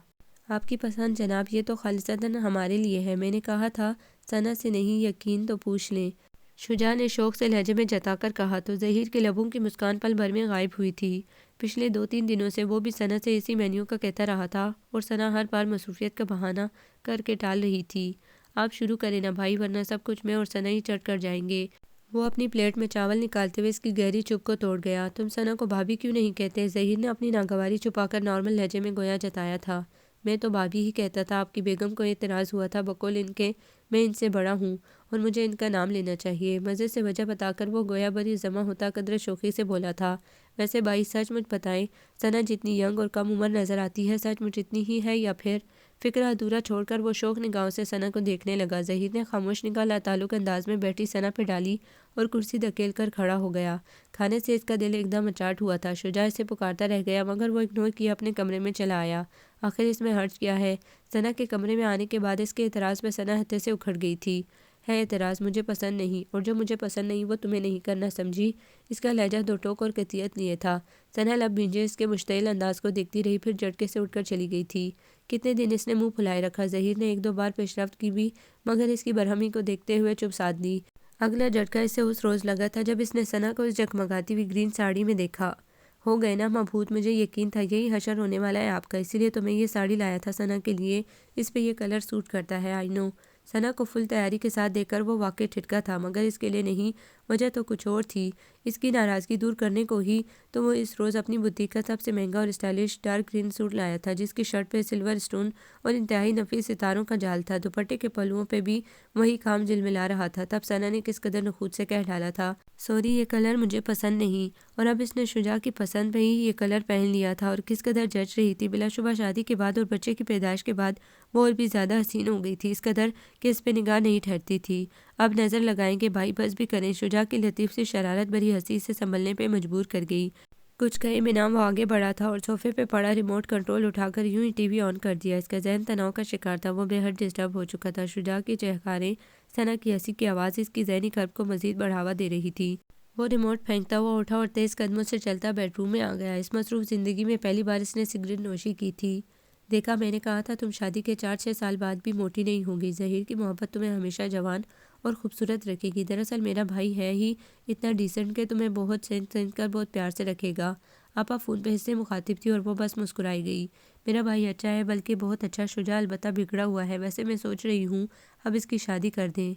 آپ کی پسند جناب، یہ تو خالصتاً ہمارے لیے ہے۔ میں نے کہا تھا ثنا سے نہیں یقین تو پوچھ لیں، شجاع نے شوق سے لہجے میں جتا کر کہا تو ظہیر کے لبوں کی مسکان پل بھر میں غائب ہوئی تھی۔ پچھلے 2-3 دنوں سے وہ بھی ثنا سے اسی مینیو کا کہتا رہا تھا اور ثنا ہر بار مصروفیت کا بہانہ کر کے ٹال رہی تھی۔ آپ شروع کریں نا بھائی، ورنہ سب کچھ میں اور ثنا ہی چٹ کر جائیں گے۔ وہ اپنی پلیٹ میں چاول نکالتے ہوئے اس کی گہری چپ کو توڑ گیا۔ تم ثنا کو بھابھی کیوں نہیں کہتے؟ ظہیر نے اپنی ناگواری چھپا کر نارمل لہجے میں گویا جتایا تھا۔ میں تو بھابھی ہی کہتا تھا۔ آپ کی بیگم کو اعتراض ہوا تھا بقول ان کے میں ان سے بڑا ہوں اور مجھے ان کا نام لینا چاہیے۔ مزے سے وجہ بتا کر وہ گویا بری جمع ہوتا قدر شوخی سے بولا تھا۔ ویسے بھائی سچ مجھ بتائیں، ثنا جتنی ینگ اور کم عمر نظر آتی ہے سچ مجھ اتنی ہی ہے یا پھر؟ فکرہ ادھورا چھوڑ کر وہ شوق نگاہوں سے ثنا کو دیکھنے لگا۔ ظہیر نے خاموش نگاہ لاتعلق انداز میں بیٹھی ثنا پہ ڈالی اور کرسی دھکیل کر کھڑا ہو گیا۔ کھانے سے اس کا دل ایک دم اچاٹ ہوا تھا۔ شجاع اسے پکارتا رہ گیا مگر وہ اگنور کیا اپنے کمرے میں چلا آیا۔ آخر اس میں حرج کیا ہے؟ ثنا کے کمرے میں آنے کے بعد اس کے اعتراض پہ ثنا ہتے سے اکھڑ گئی تھی۔ ہے اعتراض، مجھے پسند نہیں، اور جو مجھے پسند نہیں وہ تمہیں نہیں کرنا، سمجھی؟ اس کا لہجہ دو ٹوک اور قطعیت لیے تھا۔ ثنا لب بھینجے اس کے مشتعل انداز کو دیکھتی رہی، پھر جھٹکے سے اٹھ کر چلی گئی تھی۔ کتنے دن اس نے منہ پھلائے رکھا۔ ظہیر نے 1-2 بار پیش رفت کی بھی مگر اس کی برہمی کو دیکھتے ہوئے چپ سادھ لی۔ اگلا جھٹکا اسے اس روز لگا تھا جب اس نے ثنا کو اس جگمگاتی ہوئی گرین ساڑی میں دیکھا۔ ہو گئے نا مبہوت، مجھے یقین تھا یہی حشر ہونے والا ہے آپ کا، اسی لیے تو میں یہ ساڑی لایا تھا ثنا کے لیے، اس پہ یہ کلر سوٹ کرتا ہے۔ آئی نو۔ ثنا کو فل تیاری کے ساتھ دیکھ کر وہ واقعی ٹھٹکا تھا مگر اس کے لیے نہیں، وجہ تو کچھ اور تھی۔ اس کی ناراضگی دور کرنے کو ہی تو وہ اس روز اپنی بوتیک کا سب سے مہنگا اور اسٹائلش ڈارک گرین سوٹ لایا تھا جس کی شرٹ پہ سلور سٹون اور انتہائی نفیس ستاروں کا جال تھا۔ دوپٹے کے پہلوؤں پہ بھی وہی کام جلملا رہا تھا۔ تب ثنا نے کس قدر نخوت سے کہہ ڈالا تھا، سوری یہ کلر مجھے پسند نہیں، اور اب اس نے شجاع کی پسند پہ ہی یہ کلر پہن لیا تھا اور کس قدر جچ رہی تھی۔ بلا شبہ شادی کے بعد اور بچے کی پیدائش کے بعد وہ اور بھی زیادہ حسین ہو گئی تھی، اس قدر کہ اس پہ نگاہ نہیں ٹھہرتی تھی۔ اب نظر لگائیں گے بھائی، بس بھی کریں۔ شجاع کی لطیف سی شرارت بھری ہنسی سے سنبھلنے پہ مجبور کر گئی۔ کچھ کہے بنا وہ آگے بڑھا تھا اور صوفے پہ پڑا ریموٹ کنٹرول اٹھا کر یوں ہی ٹی وی آن کر دیا۔ اس کا ذہن تناؤ کا شکار تھا، وہ بے حد ڈسٹرب ہو چکا تھا۔ شجاع کی چہکاریں، ثنا کی ہنسی کی آواز اس کی ذہنی کرب کو مزید بڑھاوا دے رہی تھی۔ وہ ریموٹ پھینکتا ہوا اٹھا اور تیز قدموں سے چلتا بیڈ روم میں آ گیا۔ اس مصروف زندگی میں پہلی بار اس نے سگریٹ نوشی کی تھی۔ دیکھا، میں نے کہا تھا تم شادی کے 4-6 سال بعد بھی موٹی نہیں ہوگی۔ ظہیر کی محبت تمہیں ہمیشہ جوان اور خوبصورت رکھے گی۔ دراصل میرا بھائی ہے ہی اتنا ڈیسنٹ کہ تمہیں بہت سینک کر بہت پیار سے رکھے گا۔ آپا فون پہ اس سے مخاطب تھی اور وہ بس مسکرائی گئی۔ میرا بھائی اچھا ہے، بلکہ بہت اچھا، شجاع البتہ بگڑا ہوا ہے۔ ویسے میں سوچ رہی ہوں اب اس کی شادی کر دیں۔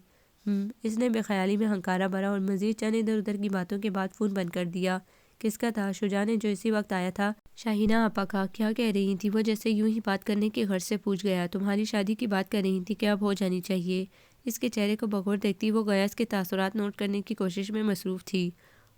اس نے بے خیالی میں ہنکارا بھرا اور مزید چند ادھر ادھر کی باتوں کے بعد فون بند کر دیا۔ کس کا تھا؟ شجاع نے، جو اسی وقت آیا تھا۔ شاہینہ آپا کا۔ کیا کہہ رہی تھی وہ؟ جیسے یوں ہی بات کرنے کی غرض سے پوچھ گیا۔ تمہاری شادی کی بات کر رہی تھی کہ اب ہو جانی چاہیے۔ اس کے چہرے کو بغور دیکھتی وہ گویا اس کے تاثرات نوٹ کرنے کی کوشش میں مصروف تھی۔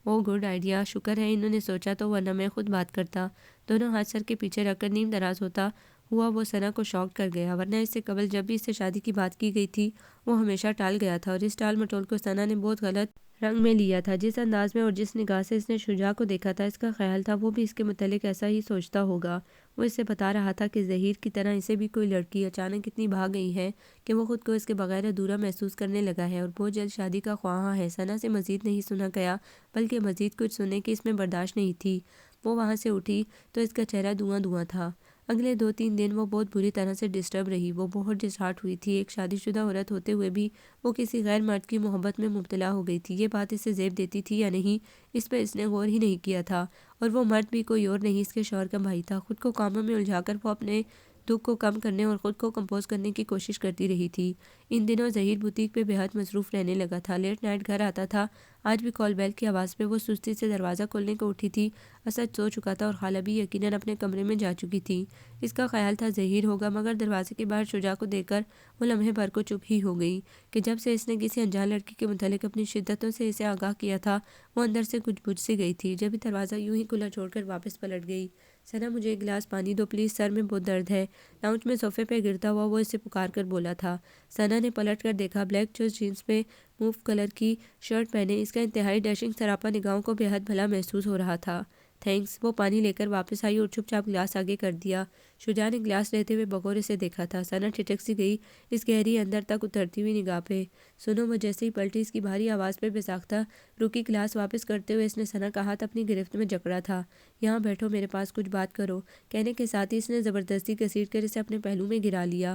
او گڈ آئیڈیا، شکر ہے انہوں نے سوچا تو، ورنہ میں خود بات کرتا۔ دونوں ہاتھ سر کے پیچھے رکھ کر نیم دراز ہوتا ہوا وہ ثنا کو شاک کر گیا، ورنہ اس سے قبل جب بھی اس سے شادی کی بات کی گئی تھی وہ ہمیشہ ٹال گیا تھا، اور اس ٹال مٹول کو ثنا نے بہت غلط رنگ میں لیا تھا۔ جس انداز میں اور جس نگاہ سے اس نے شجاع کو دیکھا تھا، اس کا خیال تھا وہ بھی اس کے متعلق ایسا ہی سوچتا ہوگا۔ وہ اس سے بتا رہا تھا کہ ظہیر کی طرح اسے بھی کوئی لڑکی اچانک اتنی بھا گئی ہے کہ وہ خود کو اس کے بغیر ادھورا محسوس کرنے لگا ہے اور بہت جلد شادی کا خواہاں ہے۔ ثنا سے مزید نہیں سنا گیا، بلکہ مزید کچھ سننے کی اس میں برداشت نہیں تھی۔ وہ وہاں سے اٹھی تو اس کا چہرہ دھواں دھواں تھا۔ اگلے 2-3 دن وہ بہت بری طرح سے ڈسٹرب رہی۔ وہ بہت ڈسہارٹ ہوئی تھی۔ ایک شادی شدہ عورت ہوتے ہوئے بھی وہ کسی غیر مرد کی محبت میں مبتلا ہو گئی تھی۔ یہ بات اسے زیب دیتی تھی یا نہیں، اس پہ اس نے غور ہی نہیں کیا تھا، اور وہ مرد بھی کوئی اور نہیں، اس کے شوہر کا بھائی تھا۔ خود کو کاموں میں الجھا کر وہ اپنے دکھ کو کم کرنے اور خود کو کمپوز کرنے کی کوشش کرتی رہی تھی۔ ان دنوں ظہیر بوتیک پہ بے حد مصروف رہنے لگا تھا۔ لیٹ نائٹ گھر آتا تھا، آج بھی کال بیل کی آواز پہ وہ سستی سے دروازہ کھولنے کو اٹھی تھی۔ اسد سو چکا تھا اور خالہ بھی یقیناً اپنے کمرے میں جا چکی تھی۔ اس کا خیال تھا ظہیر ہوگا، مگر دروازے کے باہر شجاع کو دیکھ کر وہ لمحے بھر کو چپ ہی ہو گئی کہ جب سے اس نے کسی انجان لڑکی کے متعلق اپنی شدتوں سے اسے آگاہ کیا تھا وہ اندر سے کچھ بجھ سی گئی تھی۔ جب ہی دروازہ یوں ہی کھلا چھوڑ کر واپس پلٹ گئی۔ ثنا مجھے ایک گلاس پانی دو پلیز، سر میں بہت درد ہے۔ لاؤنج میں صوفے پہ گرتا ہوا وہ اسے پکار کر بولا تھا۔ ثنا نے پلٹ کر دیکھا، بلیک چوز جینس میں موو کلر کی شرٹ پہنے اس کا انتہائی ڈیشنگ سراپا نگاہوں کو بے حد بھلا محسوس ہو رہا تھا۔ تھینکس، وہ پانی لے کر واپس آئی اور چپ چاپ گلاس آگے کر دیا۔ شجاع نے گلاس لیتے ہوئے بغور اسے دیکھا تھا۔ ثنا ٹھٹک سی گئی اس گہری اندر تک اترتی ہوئی نگاہ پہ۔ سنو، وہ جیسے ہی پلٹی اس کی بھاری آواز پہ بے ساختہ رکی، گلاس واپس کرتے ہوئے اس نے ثنا کا ہاتھ اپنی گرفت میں جکڑا تھا۔ یہاں بیٹھو، میرے پاس کچھ بات کرو، کہنے کے ساتھ ہی اس نے زبردستی گھسیٹ کر اسے اپنے پہلو میں گرا لیا۔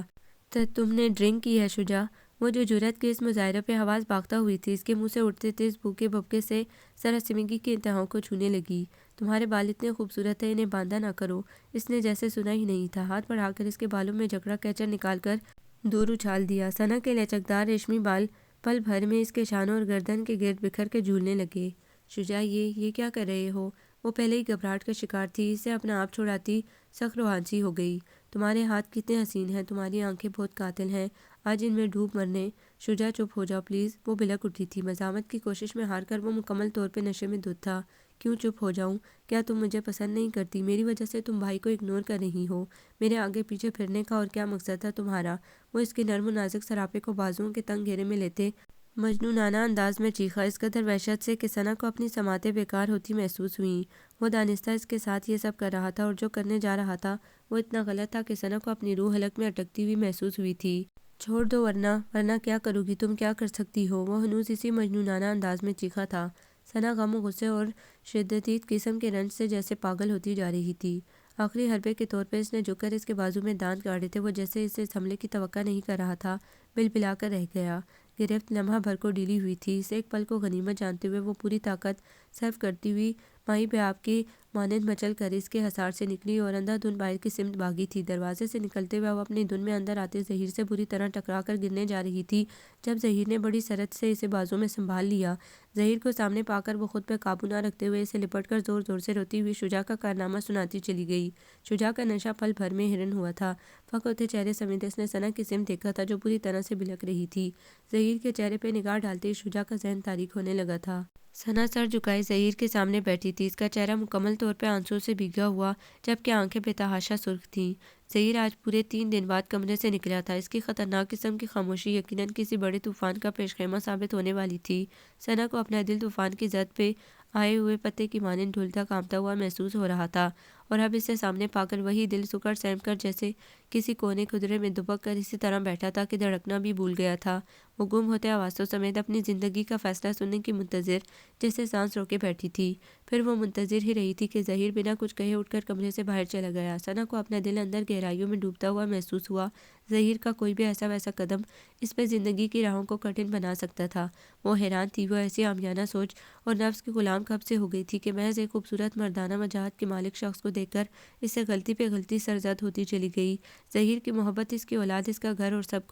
تم نے ڈرنک کی ہے شجاع؟ وہ جو جرأت کے اس مظاہرے پہ آواز باختہ ہوئی تھی اس کے منہ سے اٹھتے تیز بو کے بھبکے سے سراسیمگی کی انتہاؤں کو چھونے لگی۔ تمہارے بال اتنے خوبصورت ہیں، انہیں باندھا نہ کرو۔ اس نے جیسے سنا ہی نہیں تھا، ہاتھ بڑھا کر اس کے بالوں میں جکڑا کیچر نکال کر دور اچھال دیا۔ ثنا کے لچکدار ریشمی بال پل بھر میں اس کے شانوں اور گردن کے گرد بکھر کے جھولنے لگے۔ شجاع، یہ کیا کر رہے ہو؟ وہ پہلے ہی گھبراہٹ کا شکار تھی، اس سے اپنا آپ چھڑاتی سخت روحان سی ہو گئی۔ تمہارے ہاتھ کتنے حسین ہیں، تمہاری آنکھیں بہت قاتل ہیں، آج ان میں ڈوب مرنے۔ شجاع چپ ہو جاؤ پلیز، وہ بلک اٹھی تھی۔ مزاحمت کی کوشش میں ہار کر وہ مکمل طور پہ نشے میں دھت تھا۔ کیوں چپ ہو جاؤں؟ کیا تم مجھے پسند نہیں کرتی؟ میری وجہ سے تم بھائی کو اگنور کر رہی ہو؟ میرے آگے پیچھے پھرنے کا اور کیا مقصد تھا تمہارا؟ وہ اس کے نرم و نازک سراپے کو بازوؤں کے تنگ گھیرے میں لیتے مجنونانہ انداز میں چیخا، اس قدر وحشت سے کہ ثنا کو اپنی سماعتیں بیکار ہوتی محسوس ہوئیں۔ وہ دانستہ اس کے ساتھ یہ سب کر رہا تھا اور جو کرنے جا رہا تھا وہ اتنا غلط تھا کہ ثنا کو اپنی روح حلق میں اٹکتی ہوئی محسوس ہوئی تھی۔ چھوڑ دو ورنہ کیا کرو گی تم، کیا کر سکتی ہو؟ وہ ہنوز اسی مجنونانہ انداز میں چیخا تھا۔ ثنا غم و غصے اور شدید قسم کے رنج سے جیسے پاگل ہوتی جا رہی تھی۔ آخری حربے کے طور پہ اس نے جھک کر اس کے بازو میں دانت گاڑے تھے۔ وہ جیسے اس سے اس حملے کی توقع نہیں کر رہا تھا، بلبلا کر رہ گیا۔ گرفت لمحہ بھر کو ڈھیلی ہوئی تھی، اس ایک پل کو غنیمت جانتے ہوئے وہ پوری طاقت صرف کرتی ہوئی ماہی بیاب کی مانند مچل کر اس کے حصار سے نکلی اور اندھا دھند باہر کی سمت بھاگی تھی۔ دروازے سے نکلتے ہوئے وہ اپنی دھن میں اندر آتے ظہیر سے بری طرح ٹکرا کر گرنے جا رہی تھی جب ظہیر نے بڑی سرعت سے اسے بازو میں سنبھال لیا۔ ظہیر کو سامنے پا کر وہ خود پہ قابو نہ رکھتے ہوئے اسے لپٹ کر زور زور سے روتی ہوئی شجاع کا کارنامہ سناتی چلی گئی۔ شجاع کا نشہ پل بھر میں ہرن ہوا تھا۔ فق ہوتے چہرے سمیت اس نے ثنا کی سمت دیکھا تھا جو پوری طرح سے بلک رہی تھی۔ ظہیر کے چہرے پہ نگاہ ڈالتے ہی شجاع کا ذہن تاریک ہونے لگا تھا۔ ثنا سر جھکائے ظہیر کے سامنے بیٹھی تھی، اس کا چہرہ مکمل طور پہ آنسوؤں سے بھیگا ہوا جبکہ آنکھیں بے تحاشا سرخ تھیں۔ ظہیر آج پورے 3 دن بعد کمرے سے نکلا تھا۔ اس کی خطرناک قسم کی خاموشی یقیناً کسی بڑے طوفان کا پیش خیمہ ثابت ہونے والی تھی۔ ثنا کو اپنا دل طوفان کی زد پہ آئے ہوئے پتے کی مانند ڈھلتا کانپتا ہوا محسوس ہو رہا تھا اور اب اسے سامنے پا کر وہی دل سکڑ سینپ کر جیسے کسی کونے خدرے میں دبک کر اسی طرح بیٹھا تھا کہ دھڑکنا بھی بھول گیا تھا۔ وہ گم ہوتے حواسوں سمیت اپنی زندگی کا فیصلہ سننے کی منتظر جیسے سانس روکے بیٹھی تھی۔ پھر وہ منتظر ہی رہی تھی کہ ظہیر بنا کچھ کہے اٹھ کر کمرے سے باہر چلا گیا۔ ثنا کو اپنا دل اندر گہرائیوں میں ڈوبتا ہوا محسوس ہوا۔ ظہیر کا کوئی بھی ایسا ویسا قدم اس پہ زندگی کی راہوں کو کٹھن بنا سکتا تھا۔ وہ حیران تھی، وہ ایسی عامیانہ سوچ اور نفس کی غلام کب سے ہو گئی تھی کہ محض ایک خوبصورت مردانہ وجاہت کے مالک شخص کو دیکھ کر اس سے غلطی پہ غلطی سرزد ہوتی چلی گئی۔ ظہیر کی محبت، اس کی اولاد، اس کا گھر اور سب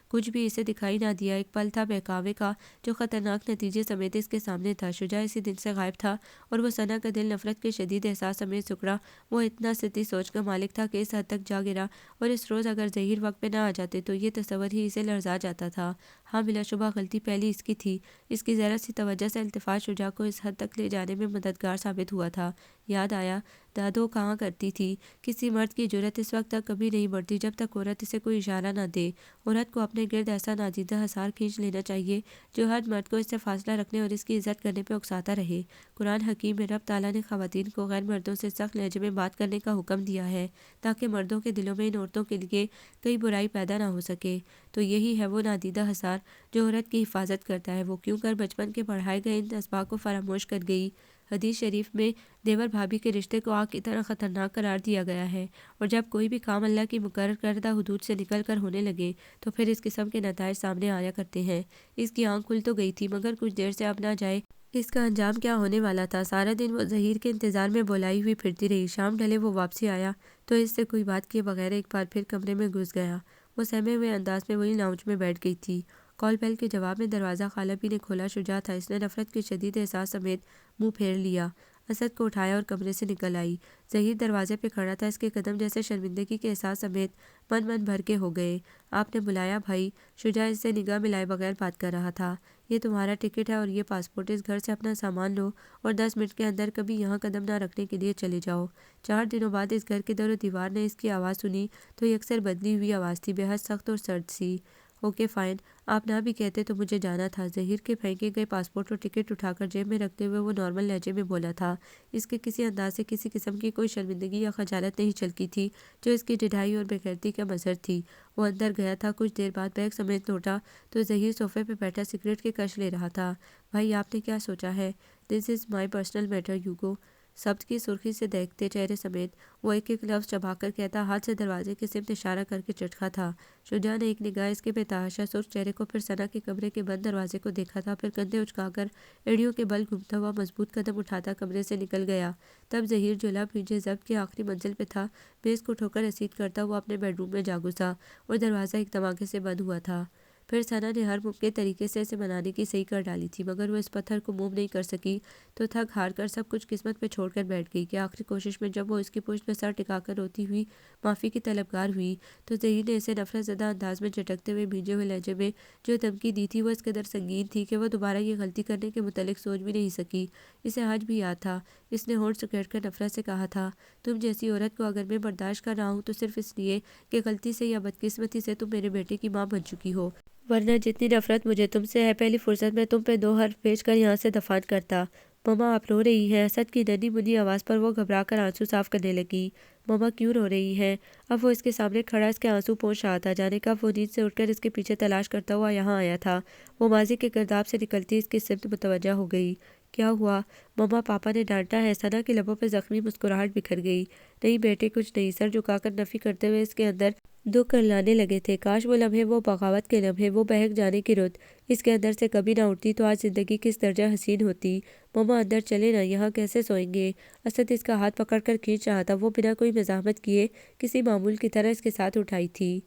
کچھ بھی اسے دکھائی نہ دیا۔ ایک پل تھا بہکاوے کا جو خطرناک نتیجے سمیت اس کے سامنے تھا۔ شجاع اسی دن سے غائب تھا اور وہ ثنا کا دل نفرت کے شدید احساس سمیت سکڑا۔ وہ اتنا سطحی سوچ کا مالک تھا کہ اس حد تک جا گرا اور اس روز اگر ظہیر وقت پہ نہ آ جاتے تو یہ تصور ہی اسے لرزا جاتا تھا۔ ہاں، بلا شبہ غلطی پہلی اس کی تھی۔ اس کی ذرا سی توجہ سے التفات شجاع کو اس حد تک لے جانے میں مددگار ثابت ہوا تھا۔ یاد آیا، دادو کہا کرتی تھی، کسی مرد کی جرأت اس وقت تک کبھی نہیں بڑھتی جب تک عورت اسے کوئی اشارہ نہ دے۔ عورت کو اپنے گرد ایسا نادیدہ حصار کھینچ لینا چاہیے جو ہر مرد کو اس سے فاصلہ رکھنے اور اس کی عزت کرنے پہ اکساتا رہے۔ قرآن حکیم میں رب تعالیٰ نے خواتین کو غیر مردوں سے سخت لہجے میں بات کرنے کا حکم دیا ہے تاکہ مردوں کے دلوں میں ان عورتوں کے لیے کوئی برائی پیدا نہ ہو سکے۔ تو یہی ہے وہ نادیدہ حصار جو عورت کی حفاظت کرتا ہے۔ وہ کیوں کر بچپن کے پڑھائے گئے ان اسباق کو فراموش کر گئی؟ حدیث شریف میں دیور بھابھی کے رشتے کو آگ کی طرح خطرناک قرار دیا گیا ہے اور جب کوئی بھی کام اللہ کی مقرر کردہ حدود سے نکل کر ہونے لگے تو پھر اس قسم کے نتائج سامنے آیا کرتے ہیں۔ اس کی آنکھ کھل تو گئی تھی مگر کچھ دیر سے اب نہ جائے اس کا انجام کیا ہونے والا تھا۔ سارا دن وہ ظہیر کے انتظار میں بولائی ہوئی پھرتی رہی۔ شام ڈھلے وہ واپسی آیا تو اس سے کوئی بات کیے بغیر ایک بار پھر کمرے میں گھس گیا۔ وہ سہمے ہوئے انداز میں وہی لاؤنج میں بیٹھ گئی تھی کال بیل کے جواب میں دروازہ خالہ بھی نے کھولا۔ شجاع تھا، اس نے نفرت کے شدید احساس سمیت منہ پھیر لیا۔ اسد کو اٹھایا اور کمرے سے نکل آئی۔ ظہیر دروازے پہ کھڑا تھا، اس کے قدم جیسے شرمندگی کے احساس سمیت من بھر کے ہو گئے۔ آپ نے بلایا بھائی؟ شجاع اس سے نگاہ ملائے بغیر بات کر رہا تھا۔ یہ تمہارا ٹکٹ ہے اور یہ پاسپورٹ، اس گھر سے اپنا سامان لو اور 10 منٹ کے اندر کبھی یہاں قدم نہ رکھنے کے لیے چلے جاؤ۔ 4 دنوں بعد اس گھر کے در و دیوار نے اس کی آواز سنی تو یہ اکثر بدلی ہوئی آواز تھی، بے حد سخت اور سرد سی۔ اوکے فائن، آپ نہ بھی کہتے تو مجھے جانا تھا۔ ظہیر کے پھینکے گئے پاسپورٹ اور ٹکٹ اٹھا کر جیب میں رکھتے ہوئے وہ نارمل لہجے میں بولا تھا۔ اس کے کسی انداز سے کسی قسم کی کوئی شرمندگی یا خجالت نہیں چھلکی تھی جو اس کی ڈھٹائی اور بے غیرتی کا مظہر تھی۔ وہ اندر گیا تھا، کچھ دیر بعد بیگ سمیت لوٹا تو ظہیر صوفے پہ بیٹھا سگریٹ کے کش لے رہا تھا۔ بھائی آپ نے کیا سوچا ہے؟ دس از مائی پرسنل میٹر ہیوگو، سبز کی سرخی سے دیکھتے چہرے سمیت وہ ایک ایک لفظ چبا کر کہتا، ہاتھ سے دروازے کی سمت اشارہ کر کے چٹکا تھا۔ شجاع نے ایک نگاہ اس کے بے تحاشا سرخ چہرے کو، پھر ثنا کے کمرے کے بند دروازے کو دیکھا تھا، پھر کندھے اچکا کر ایڑیوں کے بل گھومتا ہوا مضبوط قدم اٹھاتا کمرے سے نکل گیا۔ تب ظہیر جو لب بھیجے ضبط کی آخری منزل پہ تھا، میز کو ٹھوکر رسید کرتا ہوا اپنے بیڈ روم میں جا گھسا اور دروازہ ایک دھماکے سے بند ہوا تھا۔ پھر ثنا نے ہر ممکن طریقے سے اسے منانے کی صحیح کر ڈالی تھی، مگر وہ اس پتھر کو موو نہیں کر سکی تو تھک ہار کر سب کچھ قسمت پہ چھوڑ کر بیٹھ گئی کہ آخری کوشش میں جب وہ اس کی پشت میں سر ٹکا کر روتی ہوئی معافی کی طلبگار ہوئی تو ظہیر نے اسے نفرت زدہ انداز میں جھٹکتے ہوئے بھیجے ہوئے لہجے میں جو دھمکی دی تھی وہ اس قدر سنگین تھی کہ وہ دوبارہ یہ غلطی کرنے کے متعلق سوچ بھی نہیں سکی۔ اسے آج بھی یاد تھا، اس نے ہونٹ سکیڑ کر نفرت سے کہا تھا، تم جیسی عورت کو اگر میں برداشت کر رہا ہوں تو صرف اس لیے کہ غلطی سے یا بدقسمتی سے تم میرے بیٹے کی ماں بن چکی ہو، ورنہ جتنی نفرت مجھے تم سے ہے پہلی فرصت میں تم پہ 2 حرف بھیج کر یہاں سے دفن کرتا۔ مما آپ رو رہی ہیں؟ اسد کی ننھی منھی آواز پر وہ گھبرا کر آنسو صاف کرنے لگی۔ مما کیوں رو رہی ہیں؟ اب وہ اس کے سامنے کھڑا اس کے آنسو پوچھ رہا تھا، جانے کب وہ نیند سے اٹھ کر اس کے پیچھے تلاش کرتا ہوا یہاں آیا تھا۔ وہ ماضی کے گرداب سے نکلتی اس کی سمت متوجہ ہو گئی۔ کیا ہوا مما؟ پاپا نے ڈانٹا ہے؟ ثنا کے لبوں پہ زخمی مسکراہٹ بکھر گئی۔ نہیں بیٹے کچھ نہیں، سر جھکا کر نفی کرتے ہوئے اس کے اندر دکھ کرلانے لگے تھے۔ کاش وہ لمحے، وہ بغاوت کے لمحے، وہ بہک جانے کی رت اس کے اندر سے کبھی نہ اٹھتی تو آج زندگی کس درجہ حسین ہوتی۔ مما اندر چلے نا، یہاں کیسے سوئیں گے؟ اسد اس کا ہاتھ پکڑ کر کھینچ رہا تھا، وہ بنا کوئی مزاحمت کیے کسی معمول کی طرح اس کے ساتھ اٹھائی تھی۔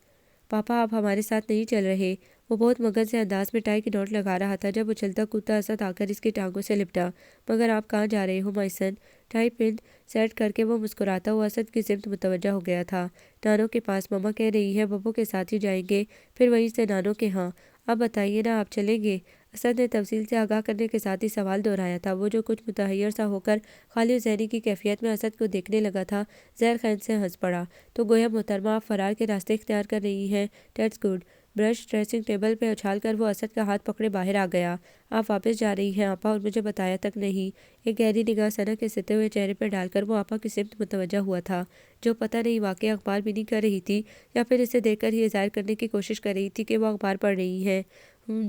پاپا آپ ہمارے ساتھ نہیں چل رہے؟ وہ بہت مگن سے انداز میں ٹائی کی نوٹ لگا رہا تھا جب اچھلتا کودتا اسد آ کر اس کی ٹانگوں سے لپٹا۔ مگر آپ کہاں جا رہے ہو مائی سن؟ ٹائی پن سیٹ کر کے وہ مسکراتا ہوا اسد کی سمت متوجہ ہو گیا تھا۔ نانو کے پاس، مما کہہ رہی ہے ببو کے ساتھ ہی جائیں گے، پھر وہیں سے نانو کے ہاں۔ اب بتائیے نا، آپ چلیں گے؟ اسد نے تفصیل سے آگاہ کرنے کے ساتھ ہی سوال دہرایا تھا۔ وہ جو کچھ متحیر سا ہو کر خالی ذہنی کی کیفیت میں اسد کو دیکھنے لگا تھا، زیر خین سے ہنس پڑا۔ تو گویا محترمہ آپ فرار کے راستے اختیار کر رہی ہیں، that's good. Brush dressing table پہ اچھال کر وہ اسد کا ہاتھ پکڑے باہر آ گیا۔ آپ واپس جا رہی ہیں آپا اور مجھے بتایا تک نہیں؟ ایک گہری نگاہ ثنا کے ستے ہوئے چہرے پہ ڈال کر وہ آپا کی سمت متوجہ ہوا تھا، جو پتہ نہیں واقعی اخبار بینی کر رہی تھی یا پھر اسے دیکھ کر یہ ظاہر کرنے کی کوشش کر رہی تھی کہ وہ اخبار پڑھ رہی ہیں۔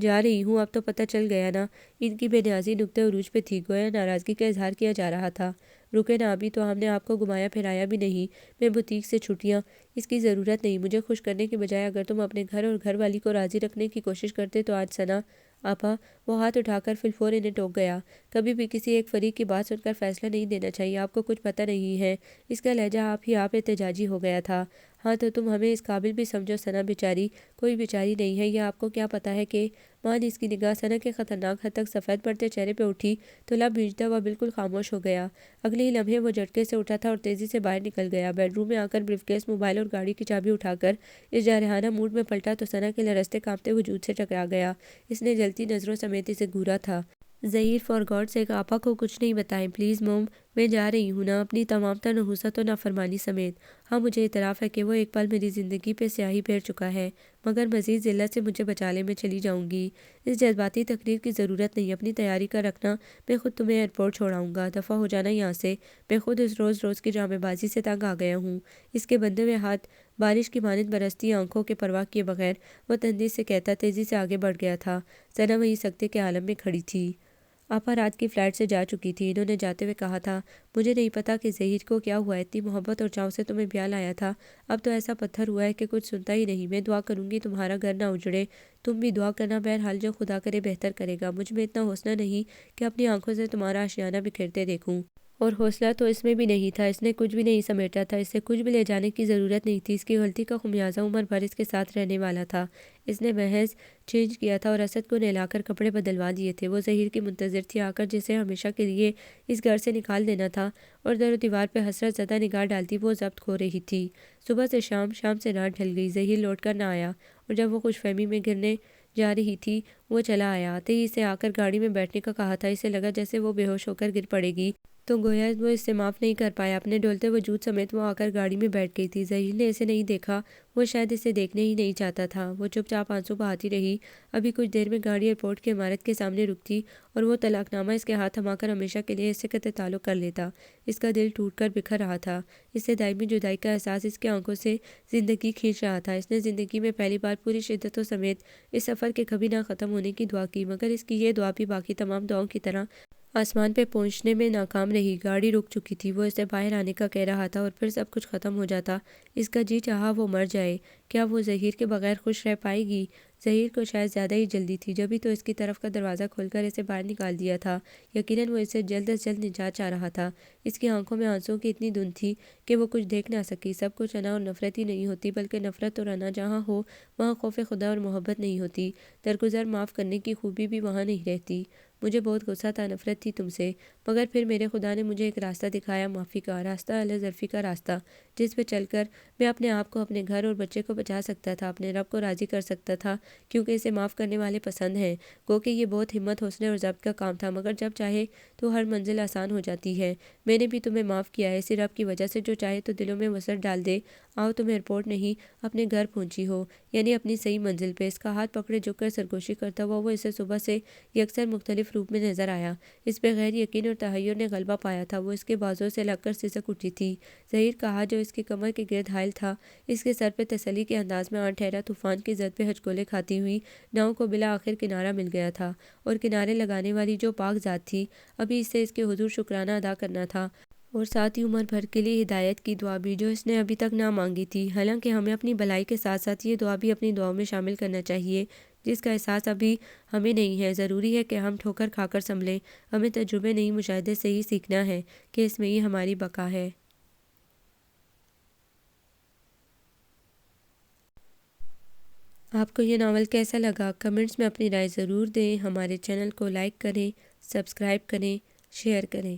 جا رہی ہوں، اب تو پتہ چل گیا نا۔ ان کی بے نیازی نقطۂ عروج پہ تھی، گویا ناراضگی کا اظہار کیا جا رہا تھا۔ رکے نا ابھی تو ہم نے آپ کو گھمایا پھرایا بھی نہیں۔ میں بوتیک سے چھٹیاں، اس کی ضرورت نہیں۔ مجھے خوش کرنے کی بجائے اگر تم اپنے گھر اور گھر والی کو راضی رکھنے کی کوشش کرتے تو آج ثنا۔ آپا، وہ ہاتھ اٹھا کر فی الفور انہیں ٹوک گیا۔ کبھی بھی کسی ایک فریق کی بات سن کر فیصلہ نہیں دینا چاہیے، آپ کو کچھ پتہ نہیں ہے۔ اس کا لہجہ آپ احتجاجی ہو گیا تھا۔ ہاں تو تم ہمیں اس قابل بھی سمجھو ثنا بیچاری کوئی بیچاری نہیں ہے، یہ آپ کو کیا پتہ ہے کہ ماں نے اس کی نگاہ ثنا کے خطرناک حد تک سفید پڑتے چہرے پہ اٹھی تو لب بھیجتا ہوا بالکل خاموش ہو گیا۔ اگلے ہی لمحے وہ جھٹکے سے اٹھا تھا اور تیزی سے باہر نکل گیا۔ بیڈ روم میں آ کر بریف کیس، موبائل اور گاڑی کی چابی اٹھا کر اس جارحانہ موڈ میں پلٹا تو ثنا کے لرزتے کانپتے وجود سے ٹکرا گیا۔ اس نے جلتی نظروں سمیت اسے گھورا تھا۔ ظہیر فار گاڈ سیک آپا کو کچھ نہیں بتائیں پلیز موم، میں جا رہی ہوں نا، اپنی تمام تر نحوست و نافرمانی سمیت۔ ہاں مجھے اعتراف ہے کہ وہ ایک پل میری زندگی پہ سیاہی پھیر چکا ہے، مگر مزید ذلت سے مجھے بچا لے، میں چلی جاؤں گی۔ اس جذباتی تقریر کی ضرورت نہیں، اپنی تیاری کا رکھنا، میں خود تمہیں ایئرپورٹ چھوڑاؤں گا، دفعہ ہو جانا یہاں سے۔ میں خود اس روز کی ڈرامے بازی سے تنگ آ گیا ہوں۔ اس کے بندھے ہوئے ہاتھ بارش کی مانند برستی آنکھوں کے پرواہ کیے بغیر وہ تندی سے کہتا تیزی سے آگے بڑھ گیا تھا۔ ثنا وہیں سکتے کے عالم میں کھڑی تھی۔ آپا رات کی فلائٹ سے جا چکی تھی، انہوں نے جاتے ہوئے کہا تھا۔ مجھے نہیں پتا کہ ظہیر کو کیا ہوا، اتنی محبت اور چاؤ سے تمہیں بیاہ لایا تھا، اب تو ایسا پتھر ہوا ہے کہ کچھ سنتا ہی نہیں۔ میں دعا کروں گی تمہارا گھر نہ اجڑے، تم بھی دعا کرنا، بہرحال جو خدا کرے بہتر کرے گا۔ مجھ میں اتنا حوصلہ نہیں کہ اپنی آنکھوں سے تمہارا آشیانہ بکھرتے دیکھوں۔ اور حوصلہ تو اس میں بھی نہیں تھا، اس نے کچھ بھی نہیں سمیٹا تھا، اسے کچھ بھی لے جانے کی ضرورت نہیں تھی۔ اس کی غلطی کا خمیازہ عمر بھر اس کے ساتھ رہنے والا تھا۔ اس نے محض چینج کیا تھا اور اسد کو نہلا کر کپڑے بدلوا دیے تھے۔ وہ ظہیر کی منتظر تھی آ کر جسے ہمیشہ کے لیے اس گھر سے نکال دینا تھا، اور در و دیوار پہ حسرت زدہ نگاہ ڈالتی وہ ضبط کھو رہی تھی۔ صبح سے شام، شام سے رات ڈھل گئی، ظہیر لوٹ کر نہ آیا، اور جب وہ خوش فہمی میں گرنے جا رہی تھی وہ چلا آیا۔ آتے ہی اسے آ کر گاڑی میں بیٹھنے کا کہا تھا۔ اسے لگا جیسے وہ بے ہوش ہو کر گر پڑے گی، تو گویا وہ اس سے معاف نہیں کر پایا۔ اپنے ڈولتے وجود سمیت وہ آ کر گاڑی میں بیٹھ گئی تھی۔ ظہیر نے اسے نہیں دیکھا، وہ شاید اسے دیکھنے ہی نہیں چاہتا تھا۔ وہ چپ چاپ آنسو بہاتی رہی۔ ابھی کچھ دیر میں گاڑی ایئرپورٹ کی عمارت کے سامنے رکتی اور وہ طلاق نامہ اس کے ہاتھ تھما کر ہمیشہ کے لیے اس سے قطع تعلق کر لیتا۔ اس کا دل ٹوٹ کر بکھر رہا تھا۔ اس سے دائمی جدائی کا احساس اس کی آنکھوں سے زندگی کھینچ رہا تھا۔ اس نے زندگی میں پہلی بار پوری شدتوں سمیت اس سفر کے کبھی نہ ختم ہونے کی دعا کی، مگر اس کی یہ دعا بھی باقی تمام دعاؤں کی طرح آسمان پہ پہنچنے میں ناکام رہی۔ گاڑی رک چکی تھی، وہ اسے باہر آنے کا کہہ رہا تھا اور پھر سب کچھ ختم ہو جاتا۔ اس کا جی چاہا وہ مر جائے۔ کیا وہ ظہیر کے بغیر خوش رہ پائے گی؟ ظہیر کو شاید زیادہ ہی جلدی تھی، جبھی تو اس کی طرف کا دروازہ کھول کر اسے باہر نکال دیا تھا۔ یقیناً وہ اس سے جلد از جلد نجات چاہ رہا تھا۔ اس کی آنکھوں میں آنسوؤں کی اتنی دھند تھی کہ وہ کچھ دیکھ نہ سکی۔ سب کچھ انا اور نفرت ہی نہیں ہوتی، بلکہ نفرت اور انا جہاں ہو وہاں خوف خدا اور محبت نہیں ہوتی، درگزر معاف کرنے کی خوبی بھی وہاں نہیں رہتی۔ مجھے بہت غصہ تھا، نفرت تھی تم سے، مگر پھر میرے خدا نے مجھے ایک راستہ دکھایا، معافی کا راستہ، اللہ ظرفی کا راستہ، جس پہ چل کر میں اپنے آپ کو، اپنے گھر اور بچے کو بچا سکتا تھا، اپنے رب کو راضی کر سکتا تھا، کیونکہ اسے معاف کرنے والے پسند ہیں۔ گو کہ یہ بہت ہمت، حوصلے اور ضبط کا کام تھا، مگر جب چاہے تو ہر منزل آسان ہو جاتی ہے۔ میں نے بھی تمہیں معاف کیا ہے، اسی رب کی وجہ سے جو چاہے تو دلوں میں وسعت ڈال دے۔ آؤ تم ایئرپورٹ نہیں اپنے گھر پہنچی ہو، یعنی اپنی صحیح منزل پہ۔ اس کا ہاتھ پکڑے جھک کر سرگوشی کرتا ہوا وہ اسے صبح سے یکسر مختلف روپ میں نظر آیا۔ اس پہ غیر یقین اور تحیر نے غلبہ پایا تھا۔ وہ اس کے بازوؤں سے لگ کر سسک اٹھی تھی۔ ظہیر کا ہاتھ جو اس کی کمر کے گرد حائل تھا، اس کے سر پہ تسلی کے انداز میں آن ٹھہرا۔ طوفان کی زد پہ ہچکولے کھاتی ہوئی ناؤ کو بالآخر کنارہ مل گیا تھا، اور کنارے لگانے والی جو پاک ذات تھی، ابھی اس سے اس کے حضور شکرانہ ادا کرنا تھا، اور ساتھ ہی عمر بھر کے لیے ہدایت کی دعا بھی، جو اس نے ابھی تک نہ مانگی تھی۔ حالانکہ ہمیں اپنی بھلائی کے ساتھ ساتھ یہ دعا بھی اپنی دعاؤں میں شامل کرنا چاہیے، جس کا احساس ابھی ہمیں نہیں ہے۔ ضروری ہے کہ ہم ٹھوکر کھا کر سنبھلیں۔ ہمیں تجربے نہیں، مشاہدے سے ہی سیکھنا ہے کہ اس میں ہی ہماری بقا ہے۔ آپ کو یہ ناول کیسا لگا؟ کمنٹس میں اپنی رائے ضرور دیں۔ ہمارے چینل کو لائک کریں، سبسکرائب کریں، شیئر کریں۔